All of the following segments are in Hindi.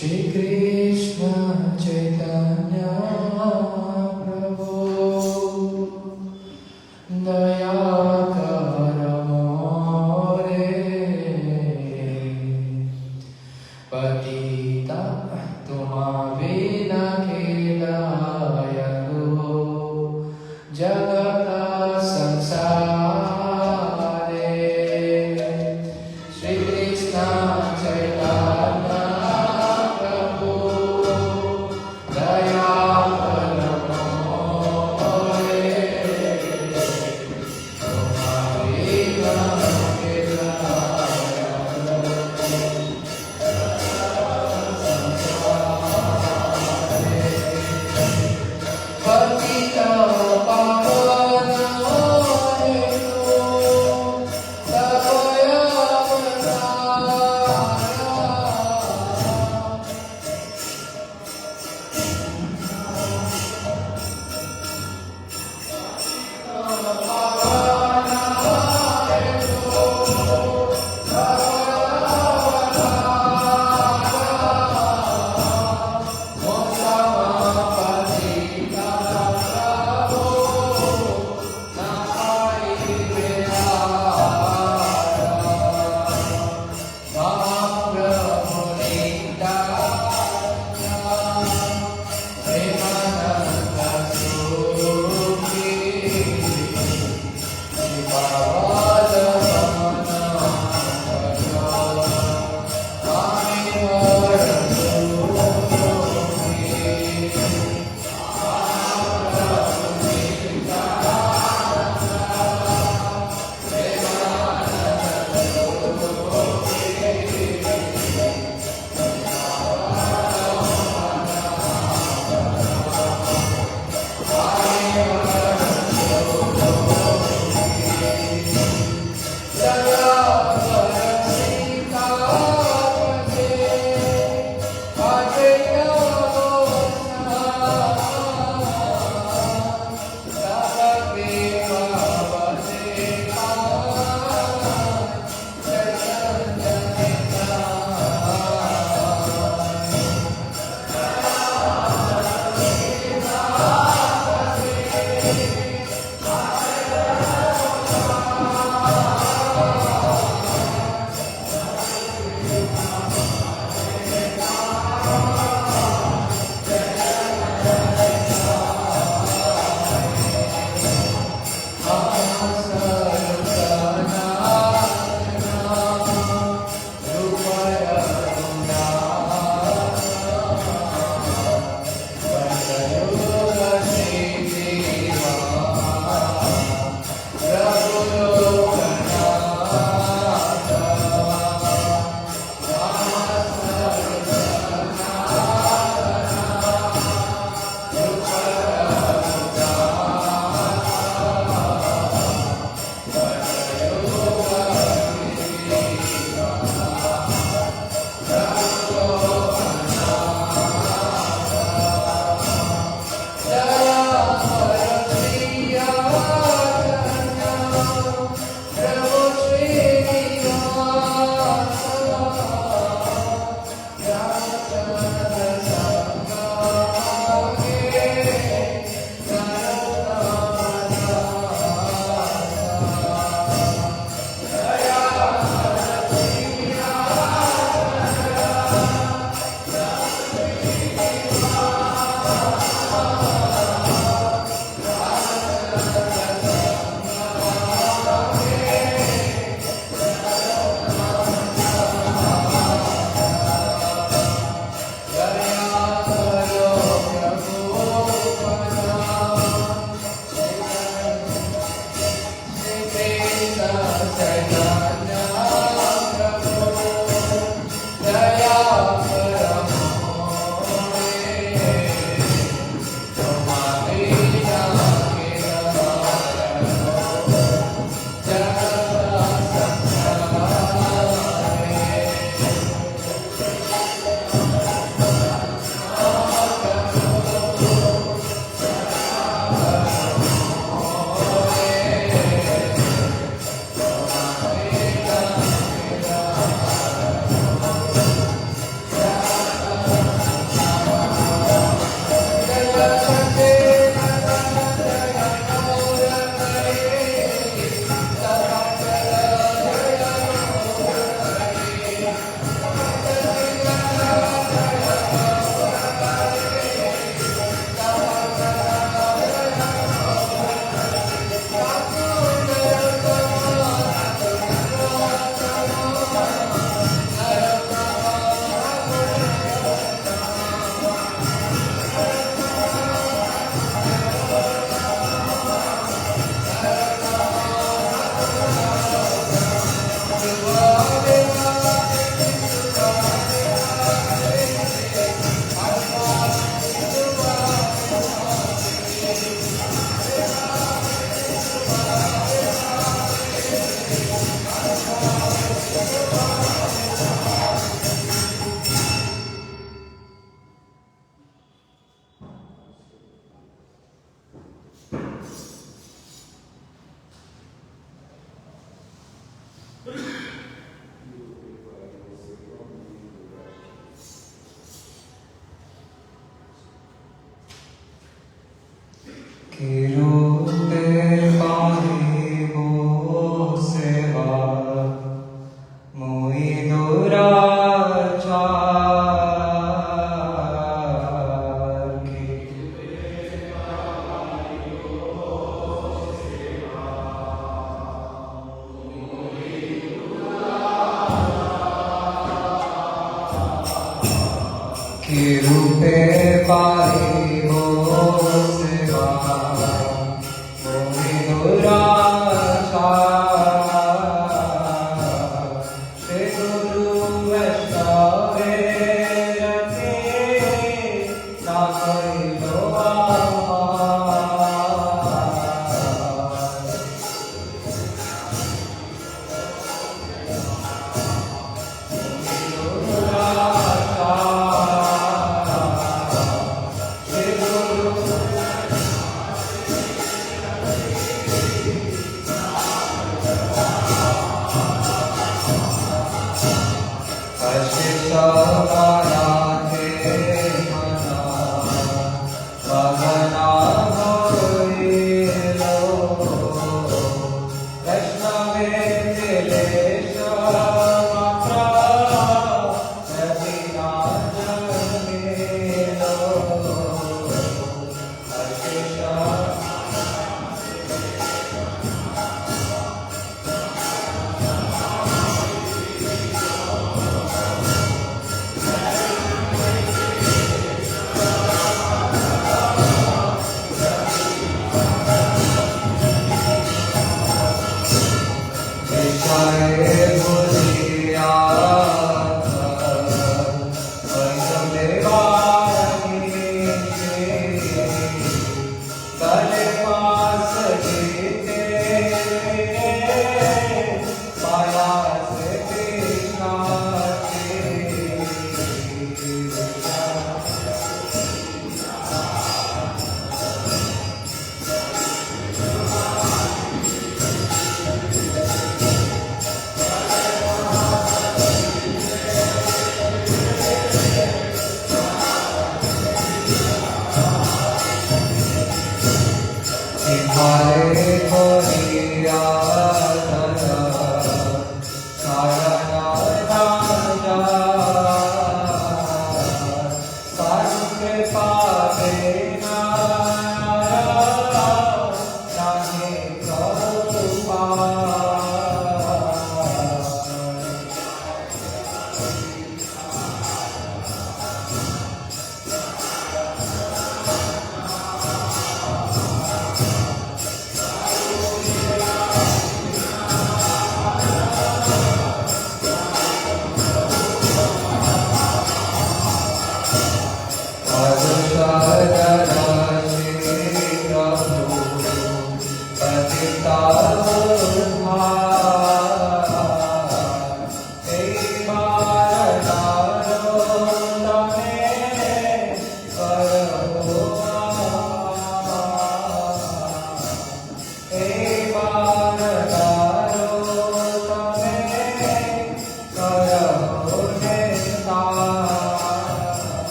श्री कृष्ण चैतन्य प्रभु दया कर मोरे पतिता तुमाविना खिलायनु जगत संसारे श्री कृष्ण चैतन्य प्रभु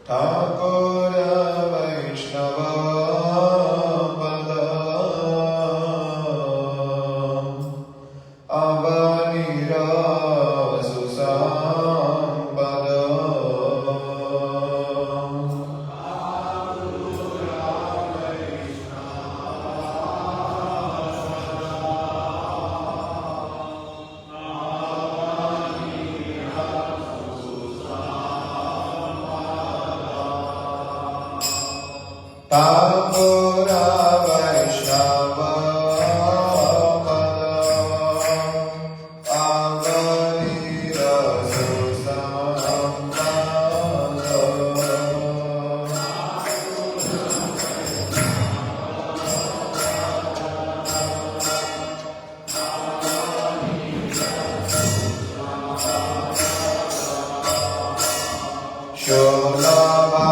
ठाकुर वैष्णव पद अवनिरसु संपद ठाकुर वैष्णव पद अवनिरसु संपद शोलभा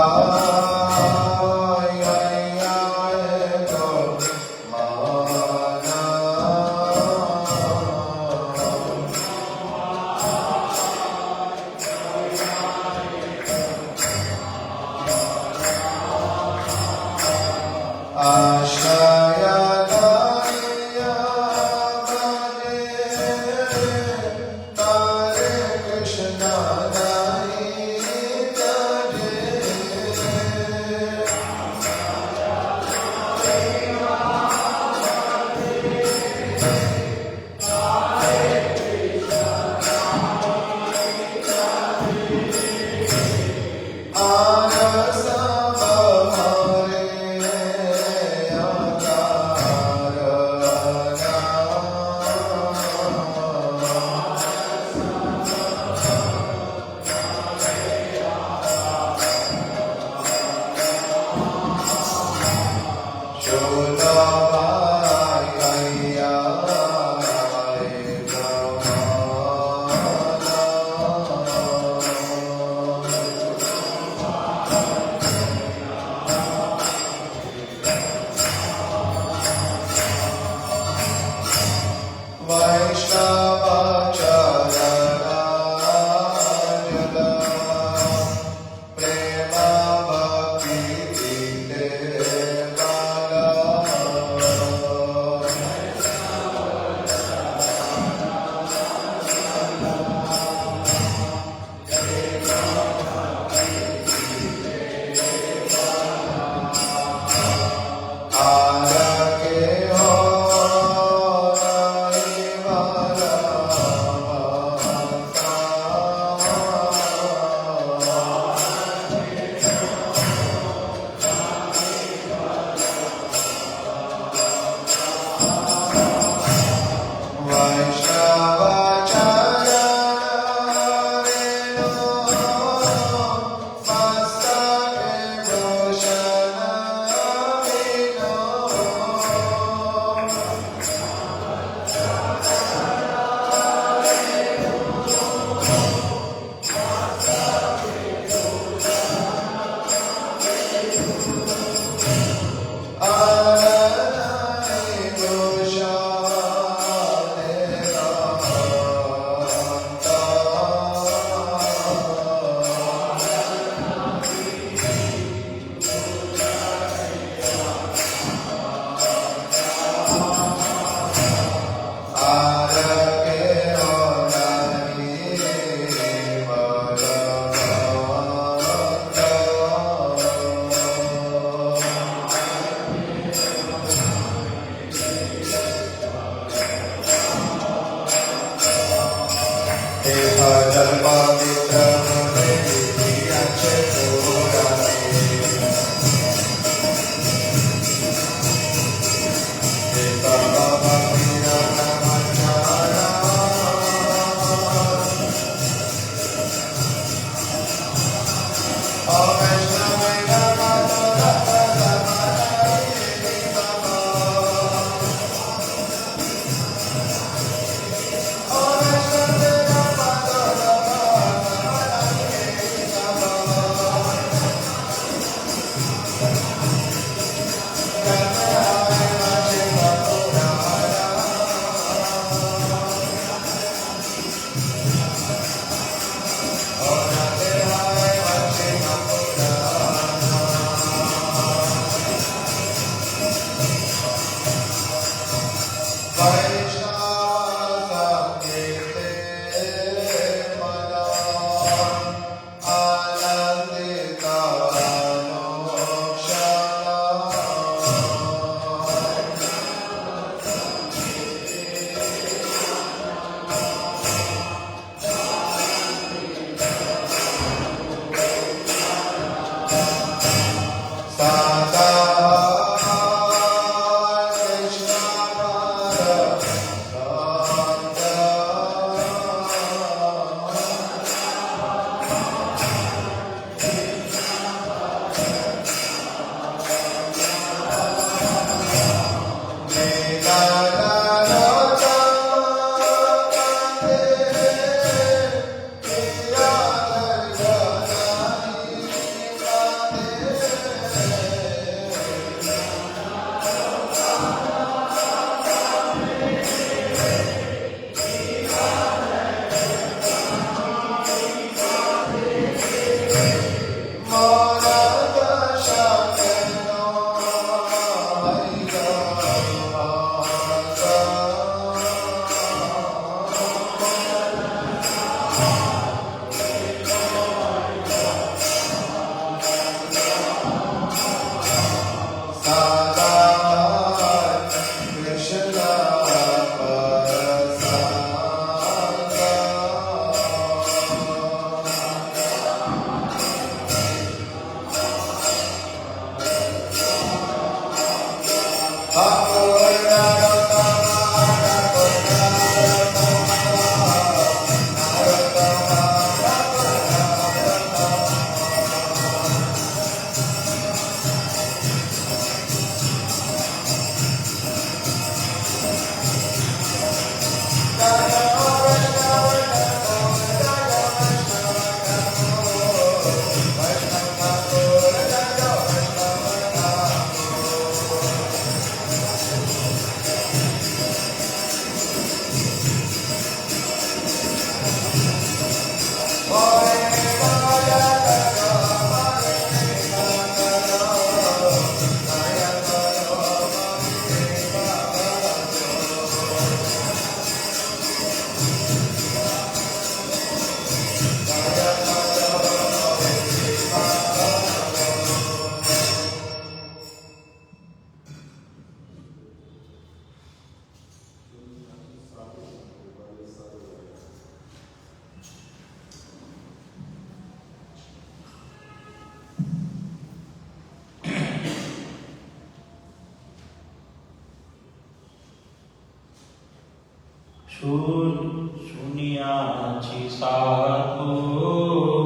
शून्याची साधू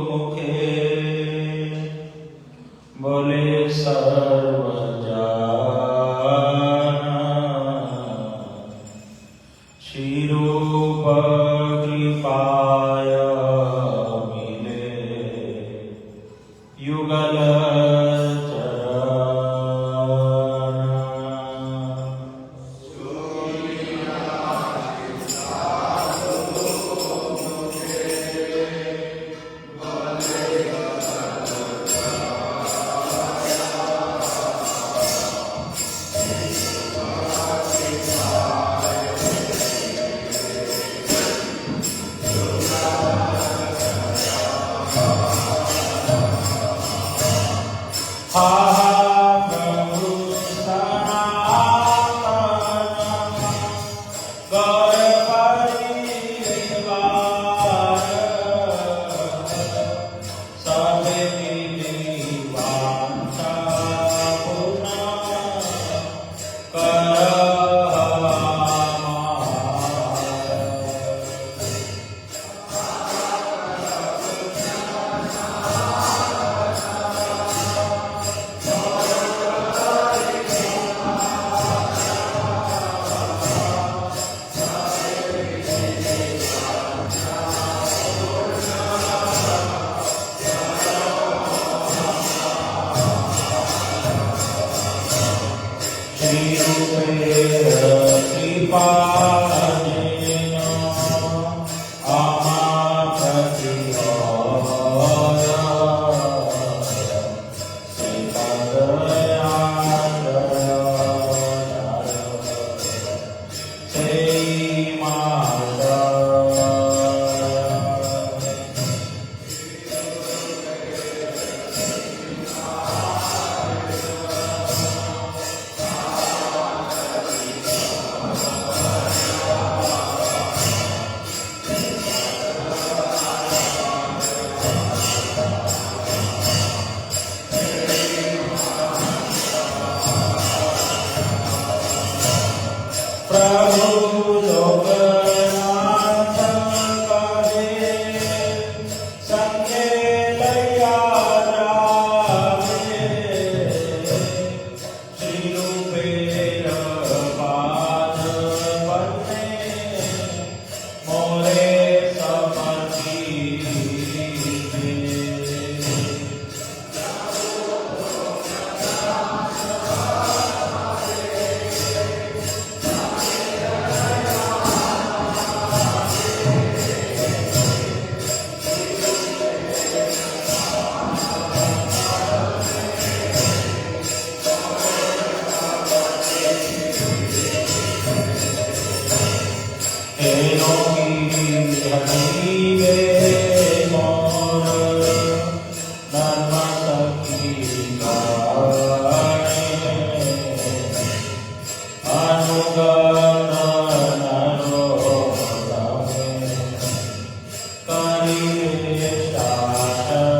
मुखे बोले सर्व जाना शिरूप कृपाय मिले युगल शेरों की हड्डी वे मोर नर्मदा की गाने अनुगण नरोत्तम करिवे शासन।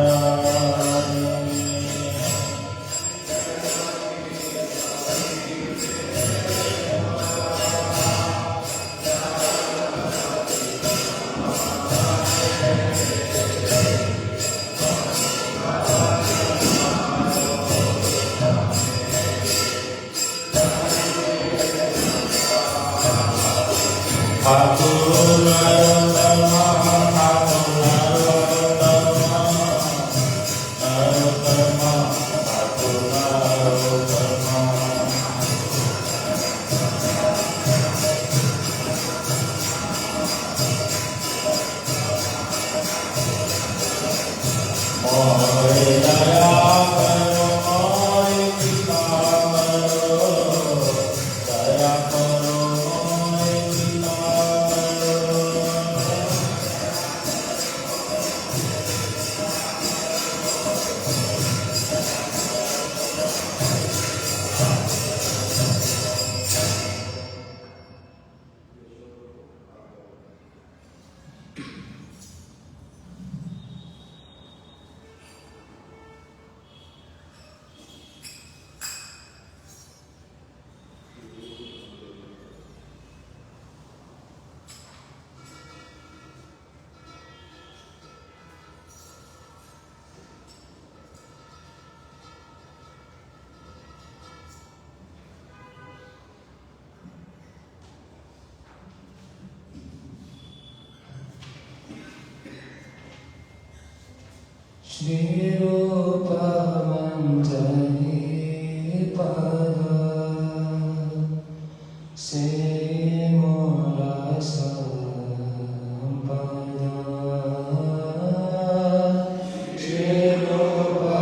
ठाकुर नरोत्तम ठाकुर नरोत्तम नरोत्तम ठाकुर नरोत्तम मोरे दया करो मोरे कृपा करो दया करो मोरे कृपा करो। Shri Rupa Manjari Pada Se Mora Sampada Shri Rupa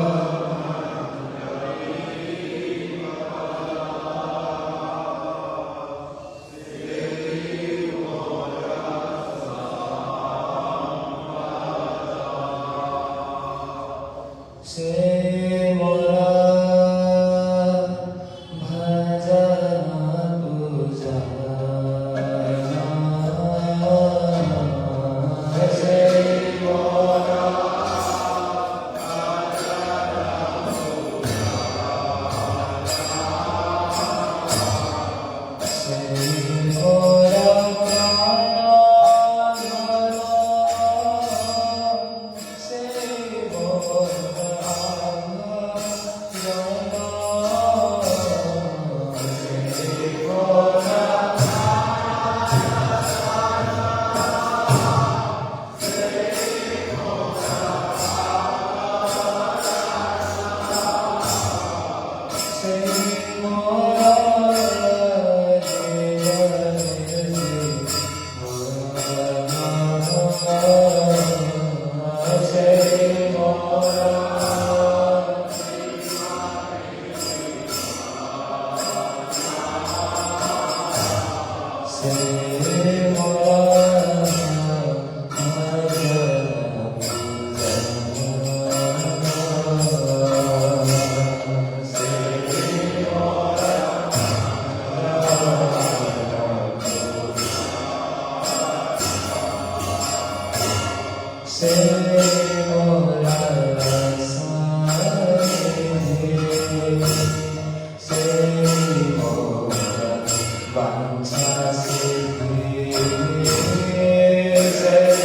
Se Mora Bhajana Pujana Se Mora Se Mora Se Se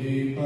Thank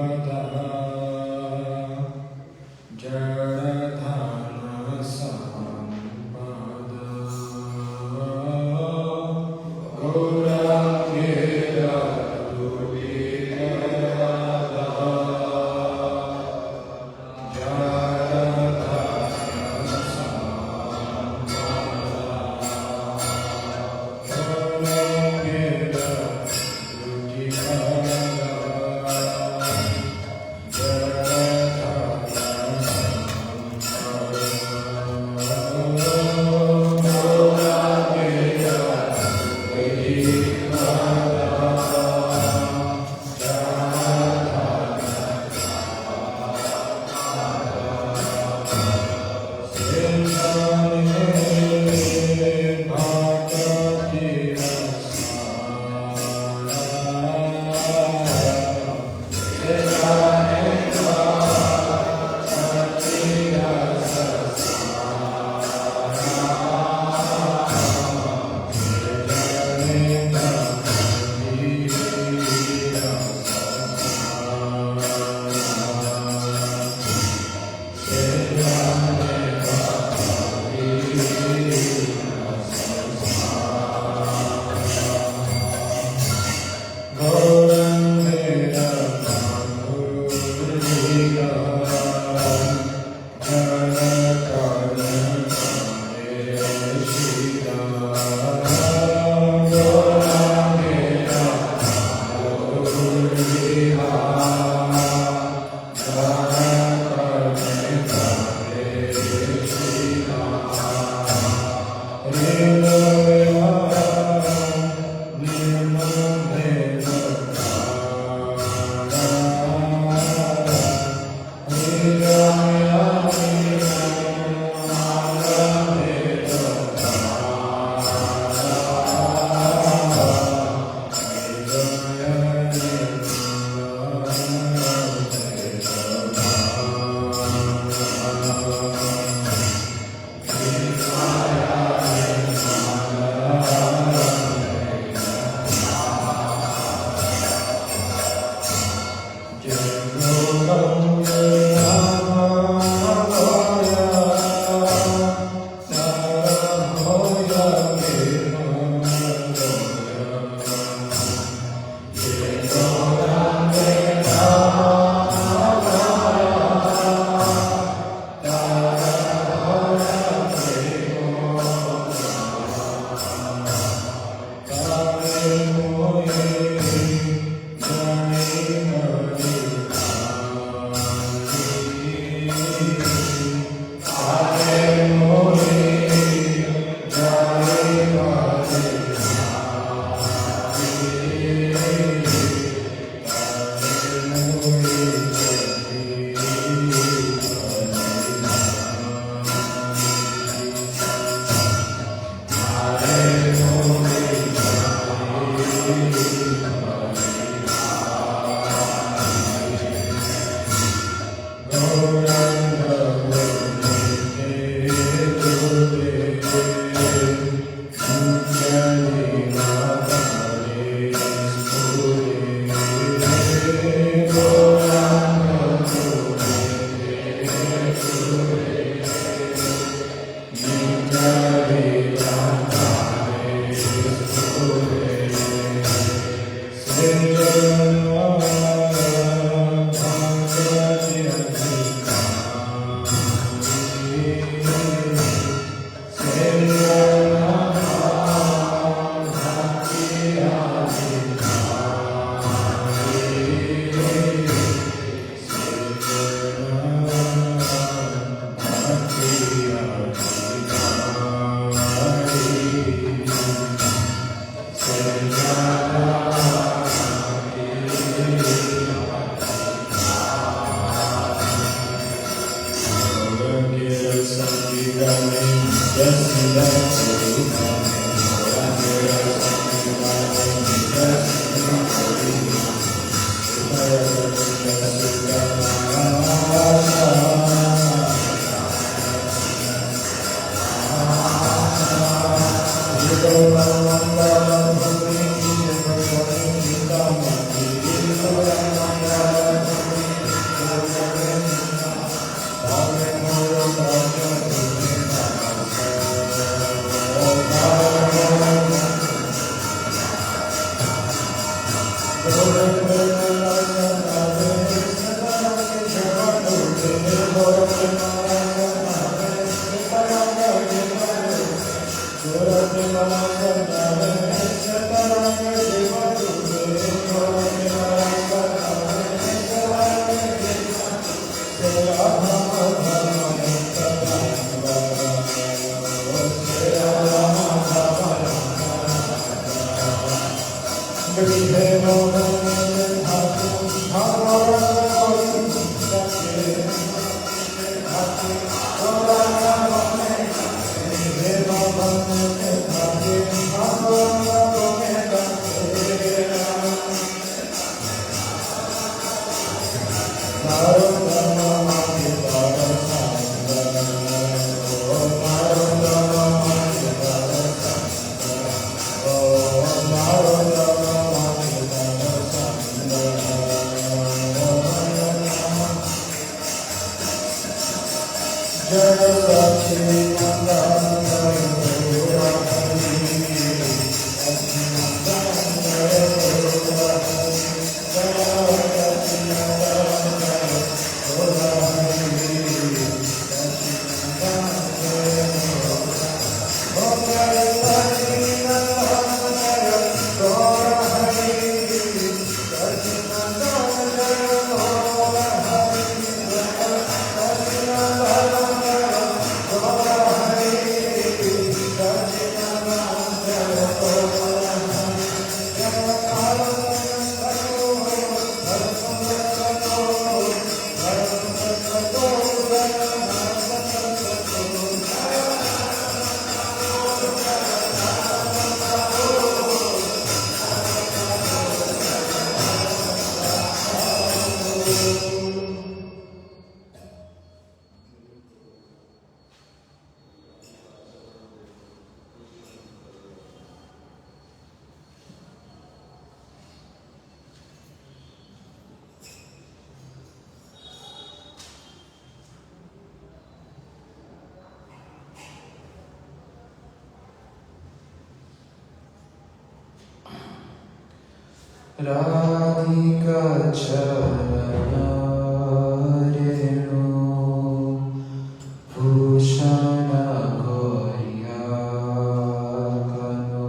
you. Radhika Charanarenu Bhushana Gauriya Kanu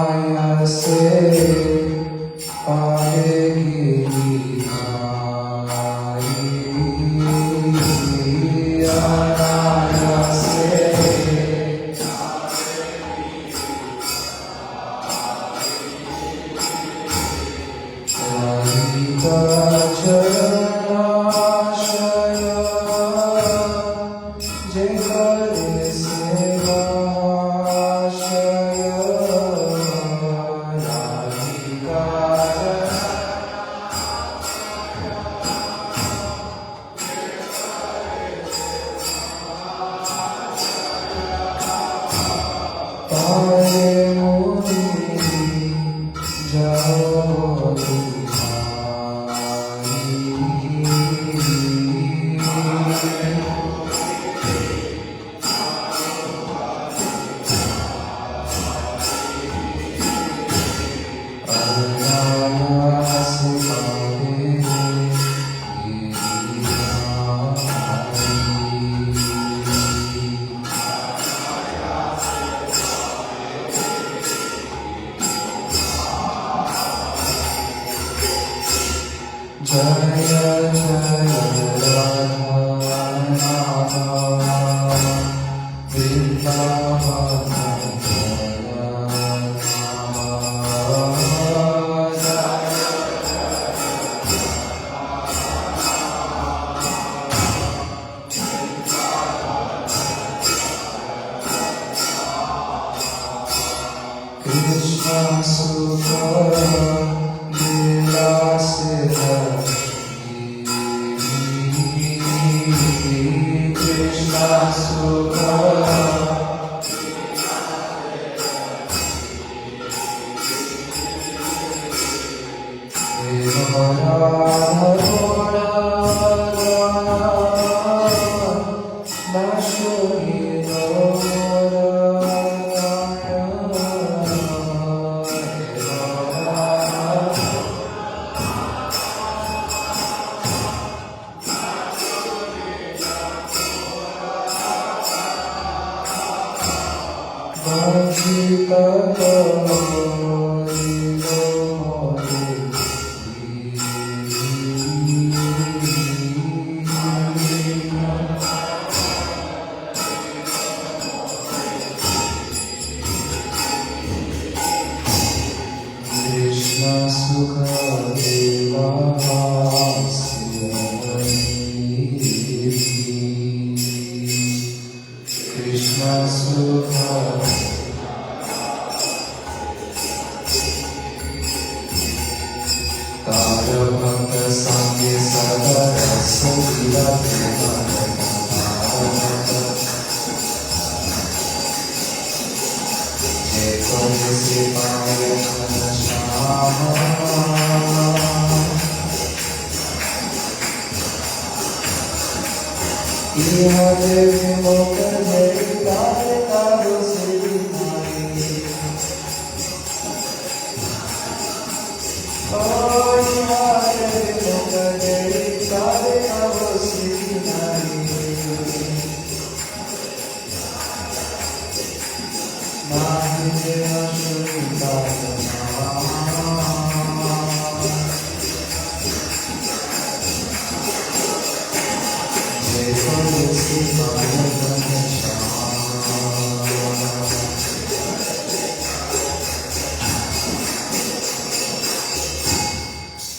Anayase Padegiri Anayase Radhika Charanashaya Jekare Sevashaya Radhika Pare Muni Jao Jaya Jaya Radha Krishna Sukha Lila Siddha Krishna Sukha Vajika Kali सुख कृष्ण सुख तार भक्त संगे सदा रस से पाए श्याम यह देवी मोक जय तारे तारो से नारी ओ यह देवी मोक जय तारे तारो से नारी नाहि जय सुनिता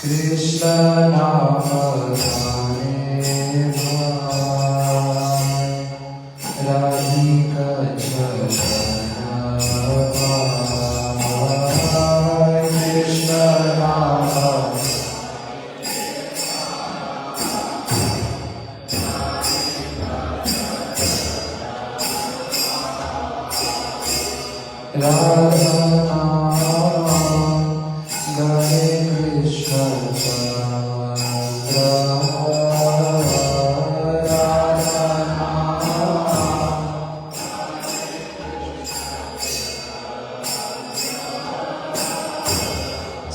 कृष्ण नाम गाने भाई राधिका चरण पाए कृष्ण नाम राधा नाम गाए कृष्ण चंद्र राधा नाम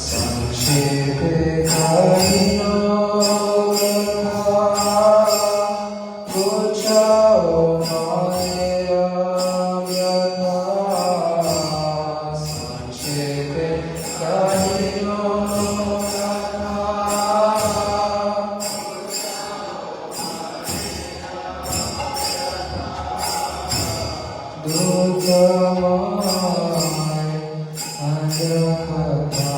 संक्षेप कहियो पूछाओ माया संक्षेप कहियो दुखमय अंधकथा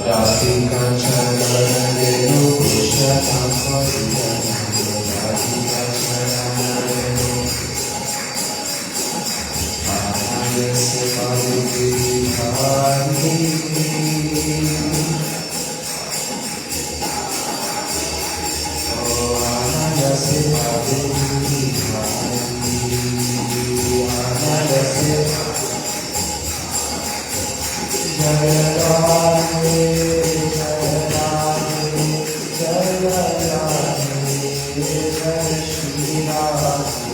राधिका चरण रेणु कृष्ण राधिका चरण रेणु आनंद से पाली भाई ओ आनंद से पाली भाई आनंद से जय राधे जय राधे जय राधे जय Shri Radhe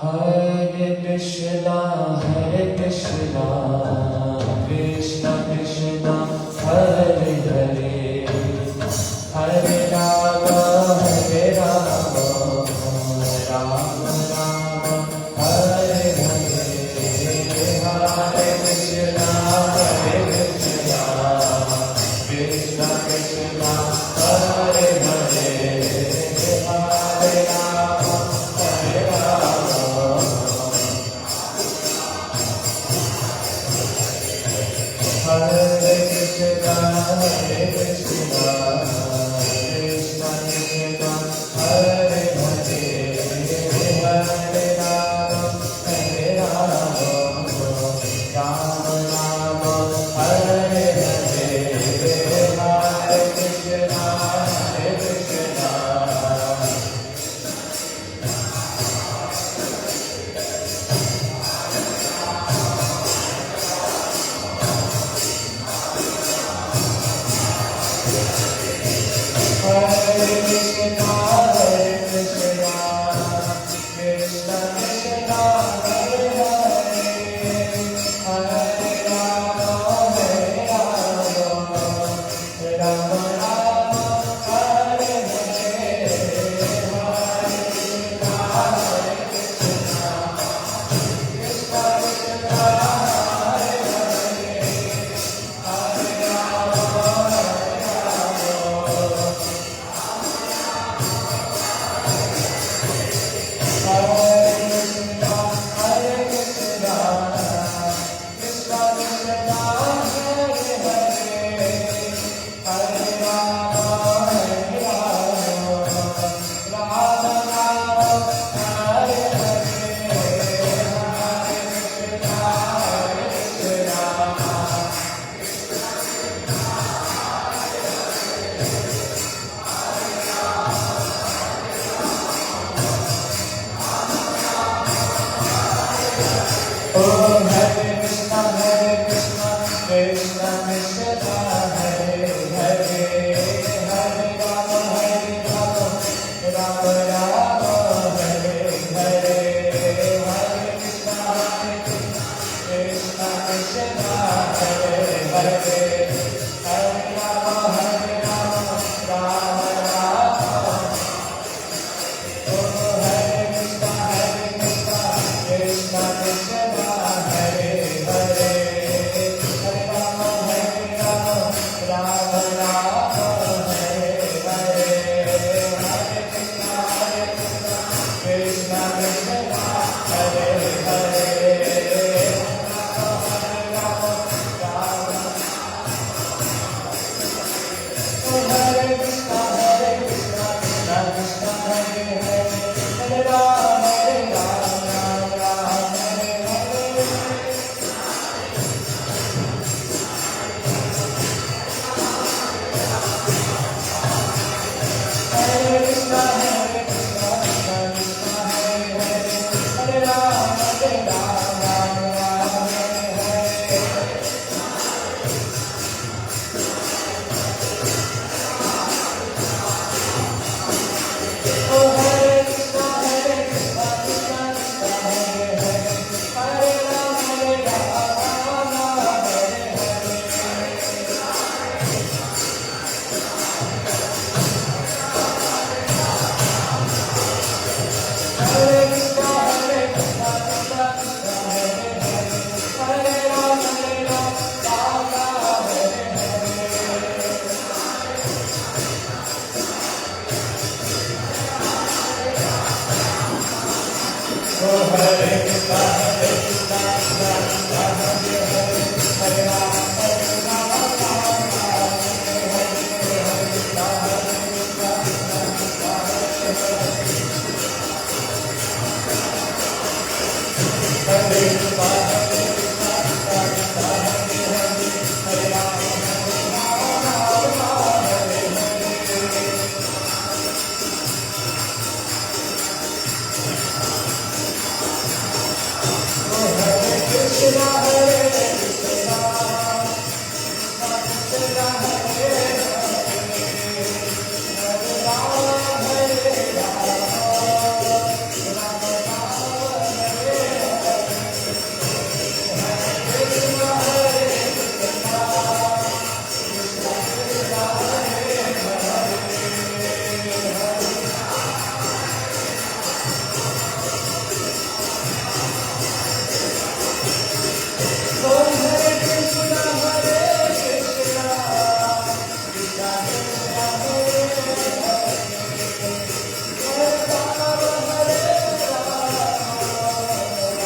Hare Krishna Krishna Krishna Hare Hare Hare Rama Rama Rama Hare Hare Hare Krishna Krishna Krishna Hare Hare Oh Hare Krishna Krishna Krishna Hare Hare, Hare Rama Rama Rama Hare Hare, Hare Krishna Krishna Krishna Hare Hare, Hare Rama Rama Rama. Oh Hare Krishna Krishna Krishna Hare Hare, Hare Rama Rama Rama Hare Hare, Hare Krishna Krishna Krishna Hare Hare, Rama Rama. Oh Hare Krishna Krishna Krishna Hare Hare, Hare Rama Rama Hare Hare. Hare Krishna Krishna Krishna Hare Hare, Hare Rama Rama Hare Hare. Oh Hare Krishna Krishna Krishna Hare Hare, Hare Rama Hare Hare. Hare Krishna Krishna Krishna Hare Hare, Hare Rama Hare Hare. Oh Hare Krishna Krishna Krishna Hare Hare, Hare Rama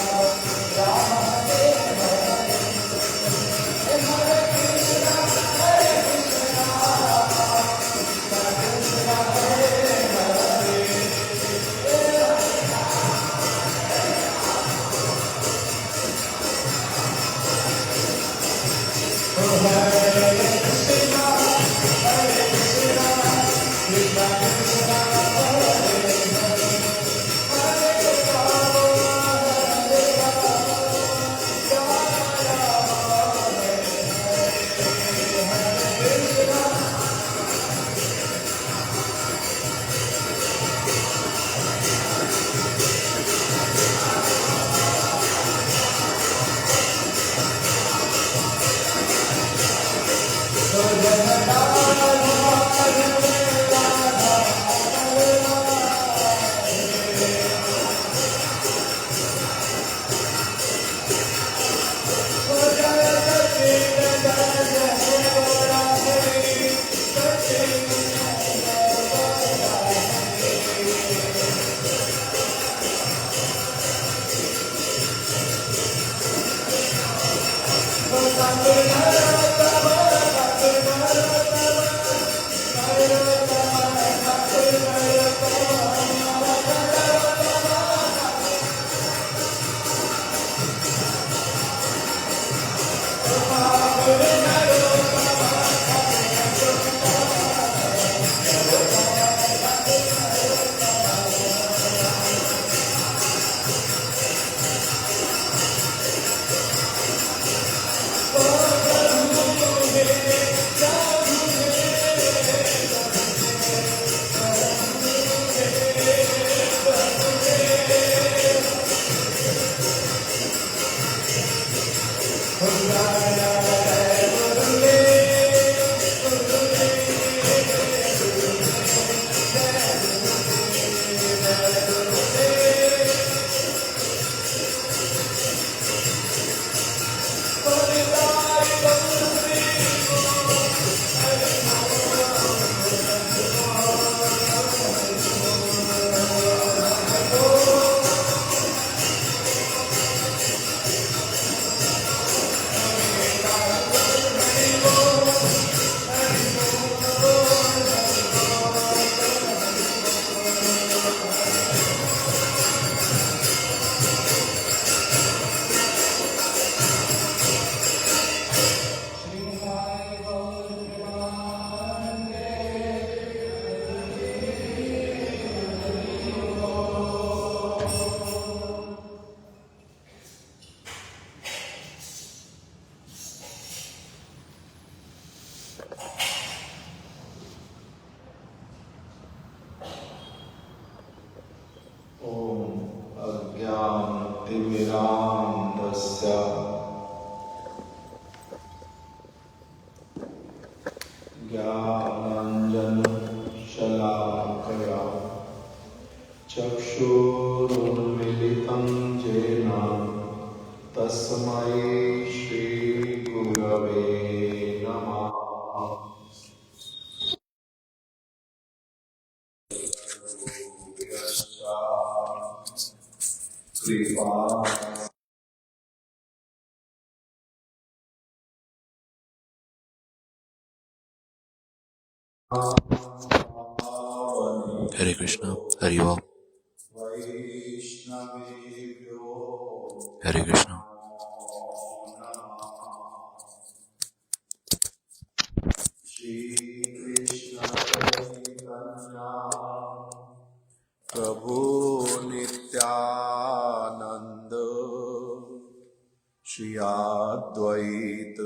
तिमिरान्धस्य ज्ञानाञ्जनशलाकया चक्षुरुन्मिलितं येन तस्मै श्रीगुरवे नमः। कृपा हरे कृष्णा, हरि ओम। वैष्णवेभ्यो हरे कृष्णा। श्रीकृष्ण चैतन्य प्रभु नित्यानंद श्री अद्वैत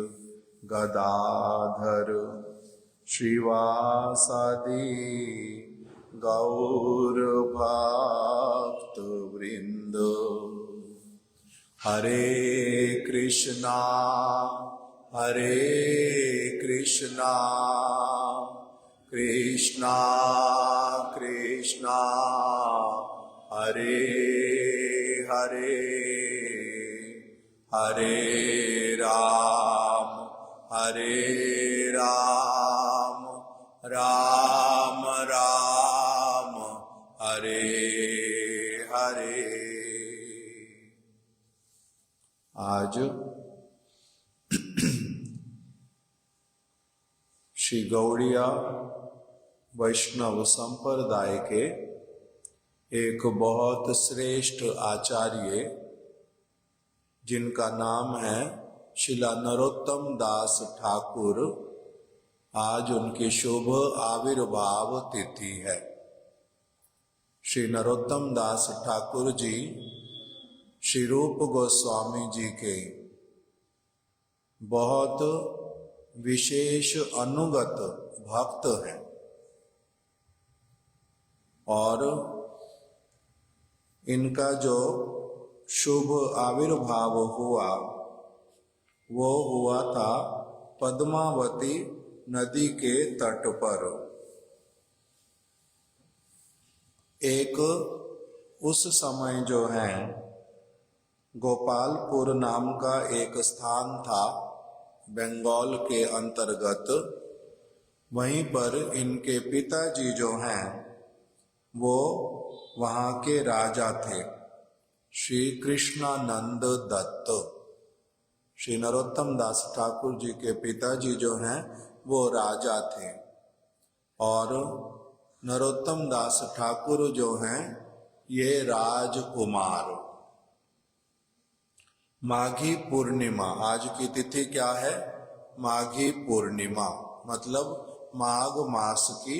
गदाधर श्रीवासादि गौर भक्त वृंद। हरे कृष्णा कृष्णा कृष्णा हरे हरे हरे राम राम राम हरे हरे। आज श्री गौड़िया वैष्णव संप्रदाय के एक बहुत श्रेष्ठ आचार्य जिनका नाम है श्रीला नरोत्तम दास ठाकुर, आज उनकी शुभ आविर्भाव तिथि है। श्री नरोत्तम दास ठाकुर जी श्री रूप गोस्वामी जी के बहुत विशेष अनुगत भक्त हैं और इनका जो शुभ आविर्भाव हुआ वो हुआ था पद्मावती नदी के तट पर। एक उस समय जो है गोपालपुर नाम का एक स्थान था बंगाल के अंतर्गत, वहीं पर इनके पिताजी जो हैं वो वहाँ के राजा थे, श्री कृष्णानंद दत्त। श्री नरोत्तम दास ठाकुर जी के पिताजी जो हैं वो राजा थे और नरोत्तम दास ठाकुर जो हैं ये राजकुमार। माघी पूर्णिमा, आज की तिथि क्या है? माघी पूर्णिमा, मतलब माघ मास की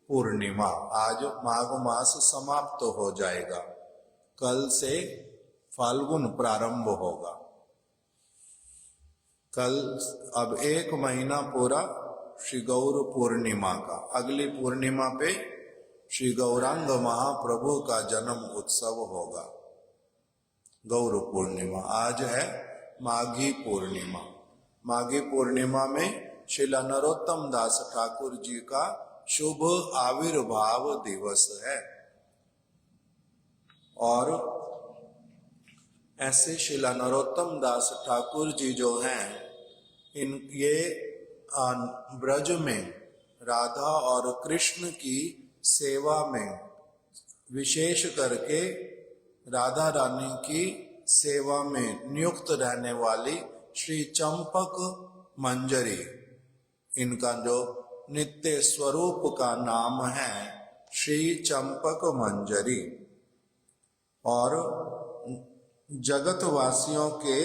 पूर्णिमा। आज माघ मास समाप्त हो जाएगा, कल से फाल्गुन प्रारंभ होगा। कल अब एक महीना पूरा श्री गौर पूर्णिमा का, अगली पूर्णिमा पे श्री गौरांग महाप्रभु का जन्म उत्सव होगा। गौर पूर्णिमा आज है माघी पूर्णिमा। माघी पूर्णिमा में श्रीला नरोत्तम दास ठाकुर जी का शुभ आविर्भाव दिवस है और ऐसे श्रीला नरोत्तम दास ठाकुर जी जो हैं ये ब्रज में राधा और कृष्ण की सेवा में, विशेष करके राधा रानी की सेवा में नियुक्त रहने वाली श्री चंपक मंजरी, इनका जो नित्य स्वरूप का नाम है श्री चंपक मंजरी, और जगतवासियों के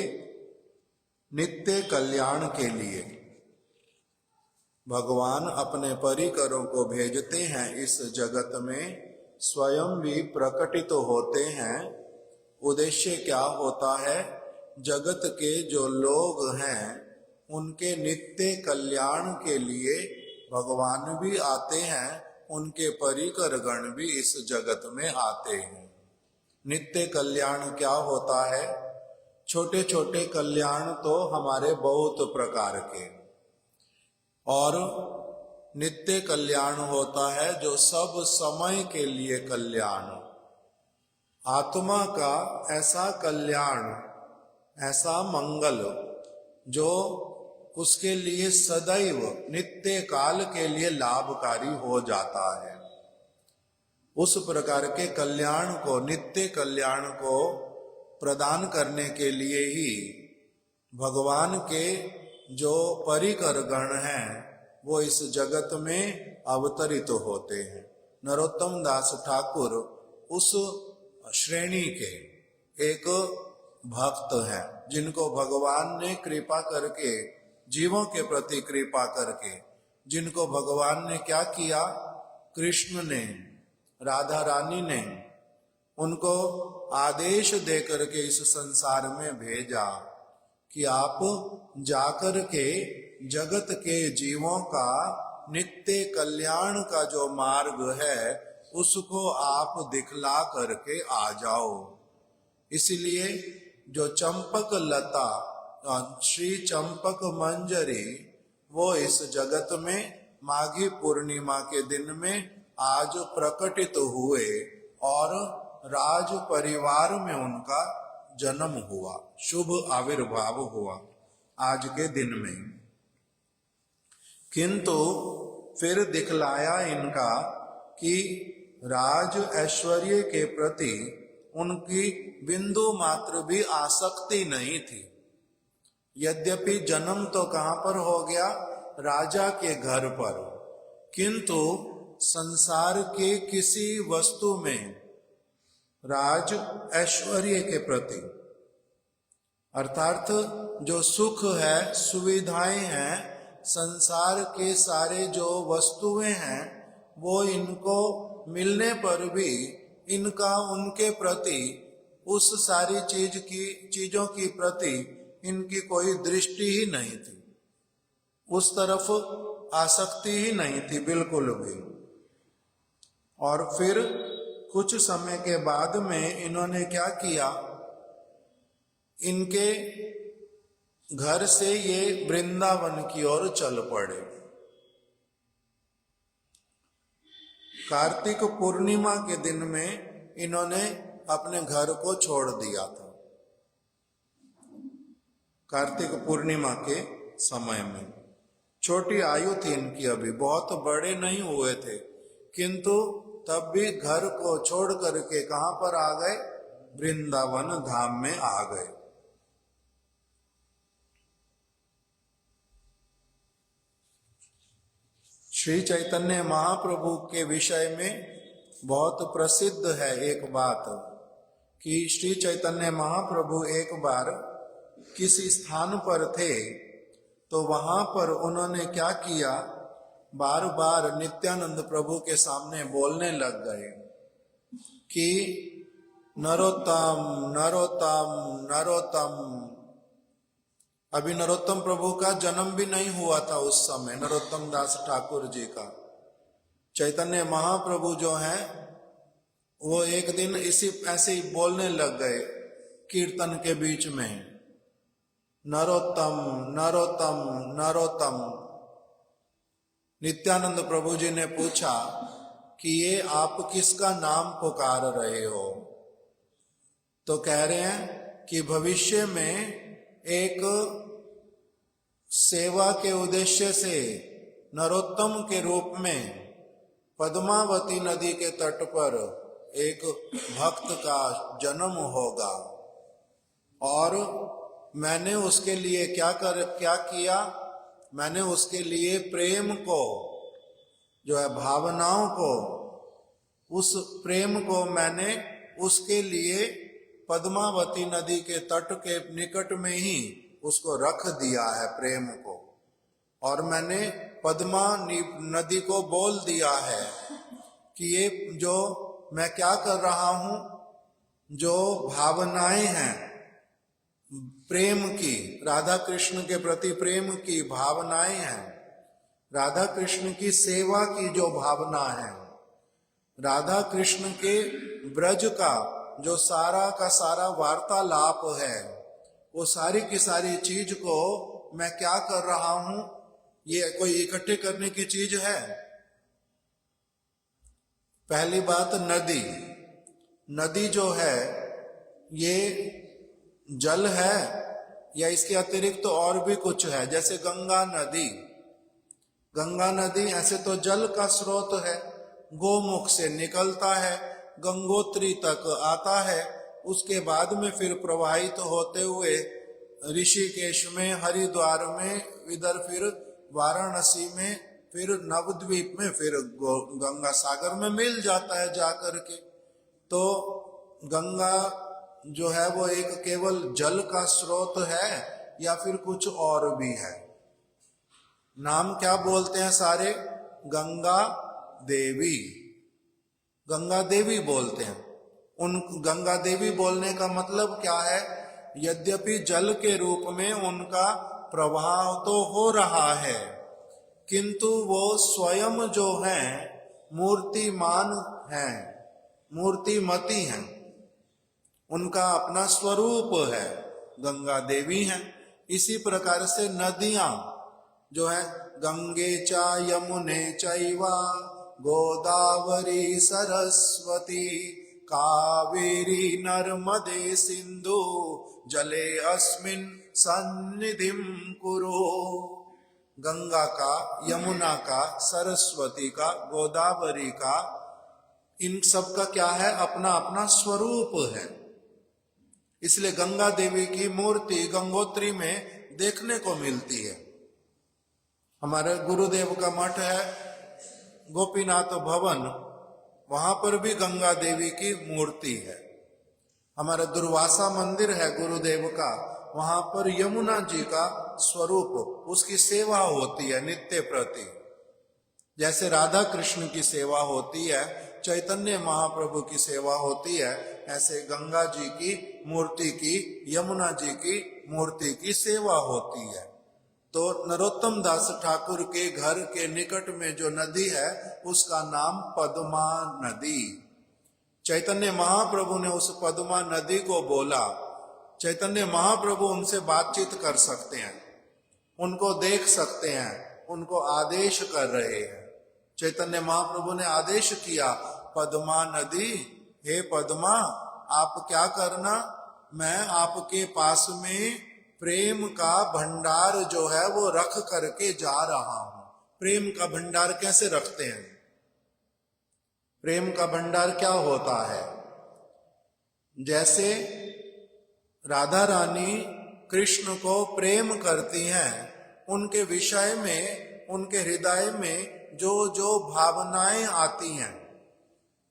नित्य कल्याण के लिए भगवान अपने परिकरों को भेजते हैं इस जगत में, स्वयं भी प्रकटित होते हैं। उद्देश्य क्या होता है? जगत के जो लोग हैं उनके नित्य कल्याण के लिए भगवान भी आते हैं, उनके परिकर गण भी इस जगत में आते हैं। नित्य कल्याण क्या होता है? छोटे छोटे कल्याण तो हमारे बहुत प्रकार के, और नित्य कल्याण होता है जो सब समय के लिए कल्याण। आत्मा का ऐसा कल्याण, ऐसा मंगल जो उसके लिए सदैव नित्य काल के लिए लाभकारी हो जाता है, उस प्रकार के कल्याण को, नित्य कल्याण को प्रदान करने के लिए ही भगवान के जो परिकर गण हैं वो इस जगत में अवतरित होते हैं। नरोत्तम दास ठाकुर उस श्रेणी के एक भक्त हैं जिनको भगवान ने कृपा करके, जीवों के प्रति कृपा करके, जिनको भगवान ने क्या किया, कृष्ण ने, राधा रानी ने उनको आदेश देकर के इस संसार में भेजा कि आप जाकर के जगत के जीवों का नित्य कल्याण का जो मार्ग है उसको आप दिखला करके आ जाओ। इसलिए जो चंपक लता, श्री चंपक मंजरी, वो इस जगत में माघी पूर्णिमा के दिन में आज प्रकटित हुए और राज परिवार में उनका जन्म हुआ, शुभ आविर्भाव हुआ आज के दिन में। किंतु फिर दिखलाया इनका कि राज ऐश्वर्य के प्रति उनकी बिंदु मात्र भी आसक्ति नहीं थी। यद्यपि जन्म तो कहाँ पर हो गया, राजा के घर पर, किंतु संसार के किसी वस्तु में, राज ऐश्वर्य के प्रति, अर्थात जो सुख है, सुविधाएं हैं, संसार के सारे जो वस्तुएं हैं वो इनको मिलने पर भी इनका उनके प्रति, उस सारी चीजों की प्रति इनकी कोई दृष्टि ही नहीं थी, उस तरफ आसक्ति ही नहीं थी बिल्कुल भी। और फिर कुछ समय के बाद में इन्होंने क्या किया, इनके घर से ये वृंदावन की ओर चल पड़े। कार्तिक पूर्णिमा के दिन में इन्होंने अपने घर को छोड़ दिया था, कार्तिक पूर्णिमा के समय में। छोटी आयु थी इनकी, अभी बहुत बड़े नहीं हुए थे, किंतु तब भी घर को छोड़ करके कहां पर आ गए, वृंदावन धाम में आ गए। श्री चैतन्य महाप्रभु के विषय में बहुत प्रसिद्ध है एक बात कि श्री चैतन्य महाप्रभु एक बार किसी स्थान पर थे तो वहां पर उन्होंने क्या किया, बार बार नित्यानंद प्रभु के सामने बोलने लग गए कि नरोत्तम नरोत्तम नरोत्तम। अभी नरोत्तम प्रभु का जन्म भी नहीं हुआ था उस समय, नरोत्तम दास ठाकुर जी का। चैतन्य महाप्रभु जो हैं वो एक दिन इसी ऐसे ही बोलने लग गए कीर्तन के बीच में, नरोत्तम नरोत्तम नरोत्तम। नित्यानंद प्रभु जी ने पूछा कि ये आप किसका नाम पुकार रहे हो? तो कह रहे हैं कि भविष्य में एक सेवा के उद्देश्य से नरोत्तम के रूप में पद्मावती नदी के तट पर एक भक्त का जन्म होगा और मैंने उसके लिए क्या किया, मैंने उसके लिए प्रेम को जो है, भावनाओं को, उस प्रेम को मैंने उसके लिए पद्मावती नदी के तट के निकट में ही उसको रख दिया है प्रेम को, और मैंने पद्मा नदी को बोल दिया है कि ये जो मैं क्या कर रहा हूं, जो भावनाएं हैं प्रेम की, राधा कृष्ण के प्रति प्रेम की भावनाएं हैं, राधा कृष्ण की सेवा की जो भावना है, राधा कृष्ण के ब्रज का जो सारा का सारा वार्तालाप है, वो सारी की सारी चीज को मैं क्या कर रहा हूं, ये कोई इकट्ठे करने की चीज है। पहली बात, नदी, नदी जो है ये जल है या इसके अतिरिक्त तो और भी कुछ है। जैसे गंगा नदी, गंगा नदी ऐसे तो जल का स्रोत है, गोमुख से निकलता है, गंगोत्री तक आता है, उसके बाद में फिर प्रवाहित होते हुए ऋषिकेश में, हरिद्वार में, इधर फिर वाराणसी में, फिर नवद्वीप में, फिर गंगा सागर में मिल जाता है जाकर के। तो गंगा जो है वो एक केवल जल का स्रोत है या फिर कुछ और भी है। नाम क्या बोलते हैं सारे? गंगा देवी, गंगा देवी बोलते हैं। उन गंगा देवी बोलने का मतलब क्या है? यद्यपि जल के रूप में उनका प्रभाव तो हो रहा है, किंतु वो स्वयं जो है मूर्तिमान है, मूर्तिमती हैं, उनका अपना स्वरूप है, गंगा देवी हैं। इसी प्रकार से नदियां जो है, गंगे चा यमुने चैवा गोदावरी सरस्वती कावेरी नर्मदे सिंधु जले अस्मिन् सन्निधिं कुरु। गंगा का, यमुना का, सरस्वती का, गोदावरी का, इन सब का क्या है? अपना अपना स्वरूप है। इसलिए गंगा देवी की मूर्ति गंगोत्री में देखने को मिलती है। हमारे गुरुदेव का मठ है गोपीनाथ भवन, वहां पर भी गंगा देवी की मूर्ति है। हमारा दुर्वासा मंदिर है गुरुदेव का, वहां पर यमुना जी का स्वरूप, उसकी सेवा होती है नित्य प्रति। जैसे राधा कृष्ण की सेवा होती है, चैतन्य महाप्रभु की सेवा होती है, ऐसे गंगा जी की मूर्ति की, यमुना जी की मूर्ति की सेवा होती है। तो नरोत्तम दास ठाकुर के घर के निकट में जो नदी है उसका नाम पद्मा नदी। चैतन्य महाप्रभु ने उस पद्मा नदी को बोला। चैतन्य महाप्रभु उनसे बातचीत कर सकते हैं, उनको देख सकते हैं, उनको आदेश कर रहे हैं। चैतन्य महाप्रभु ने आदेश किया, पद्मा नदी, हे पद्मा, आप क्या करना, मैं आपके पास में प्रेम का भंडार जो है वो रख करके जा रहा हूं। प्रेम का भंडार कैसे रखते हैं? प्रेम का भंडार क्या होता है? जैसे राधा रानी कृष्ण को प्रेम करती हैं, उनके विषय में, उनके हृदय में जो जो भावनाएं आती हैं,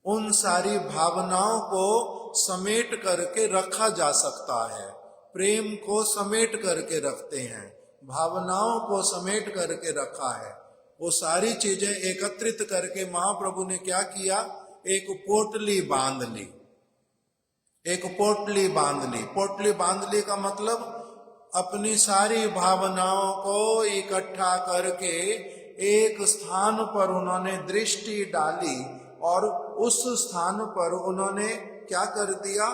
उन सारी भावनाओं को समेट करके रखा जा सकता है। प्रेम को समेट करके रखते हैं, भावनाओं को समेट करके रखा है। वो सारी चीजें एकत्रित करके महाप्रभु ने क्या किया? एक पोटली बांध ली, एक पोटली बांध ली। पोटली बांध ली का मतलब अपनी सारी भावनाओं को इकट्ठा करके एक स्थान पर उन्होंने दृष्टि डाली और उस स्थान पर उन्होंने क्या कर दिया?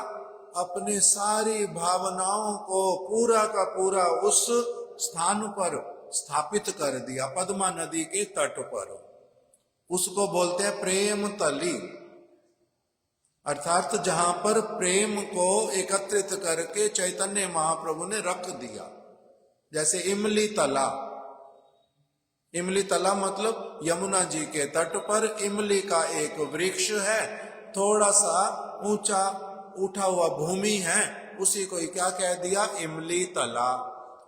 अपने सारी भावनाओं को पूरा का पूरा उस स्थान पर स्थापित कर दिया, पद्मा नदी के तट पर। उसको बोलते हैं प्रेम तली, अर्थात जहां पर प्रेम को एकत्रित करके चैतन्य महाप्रभु ने रख दिया। जैसे इमली तला, इमली तला मतलब यमुना जी के तट पर इमली का एक वृक्ष है, थोड़ा सा ऊंचा उठा हुआ भूमि है, उसी को क्या कह दिया? इमली तला।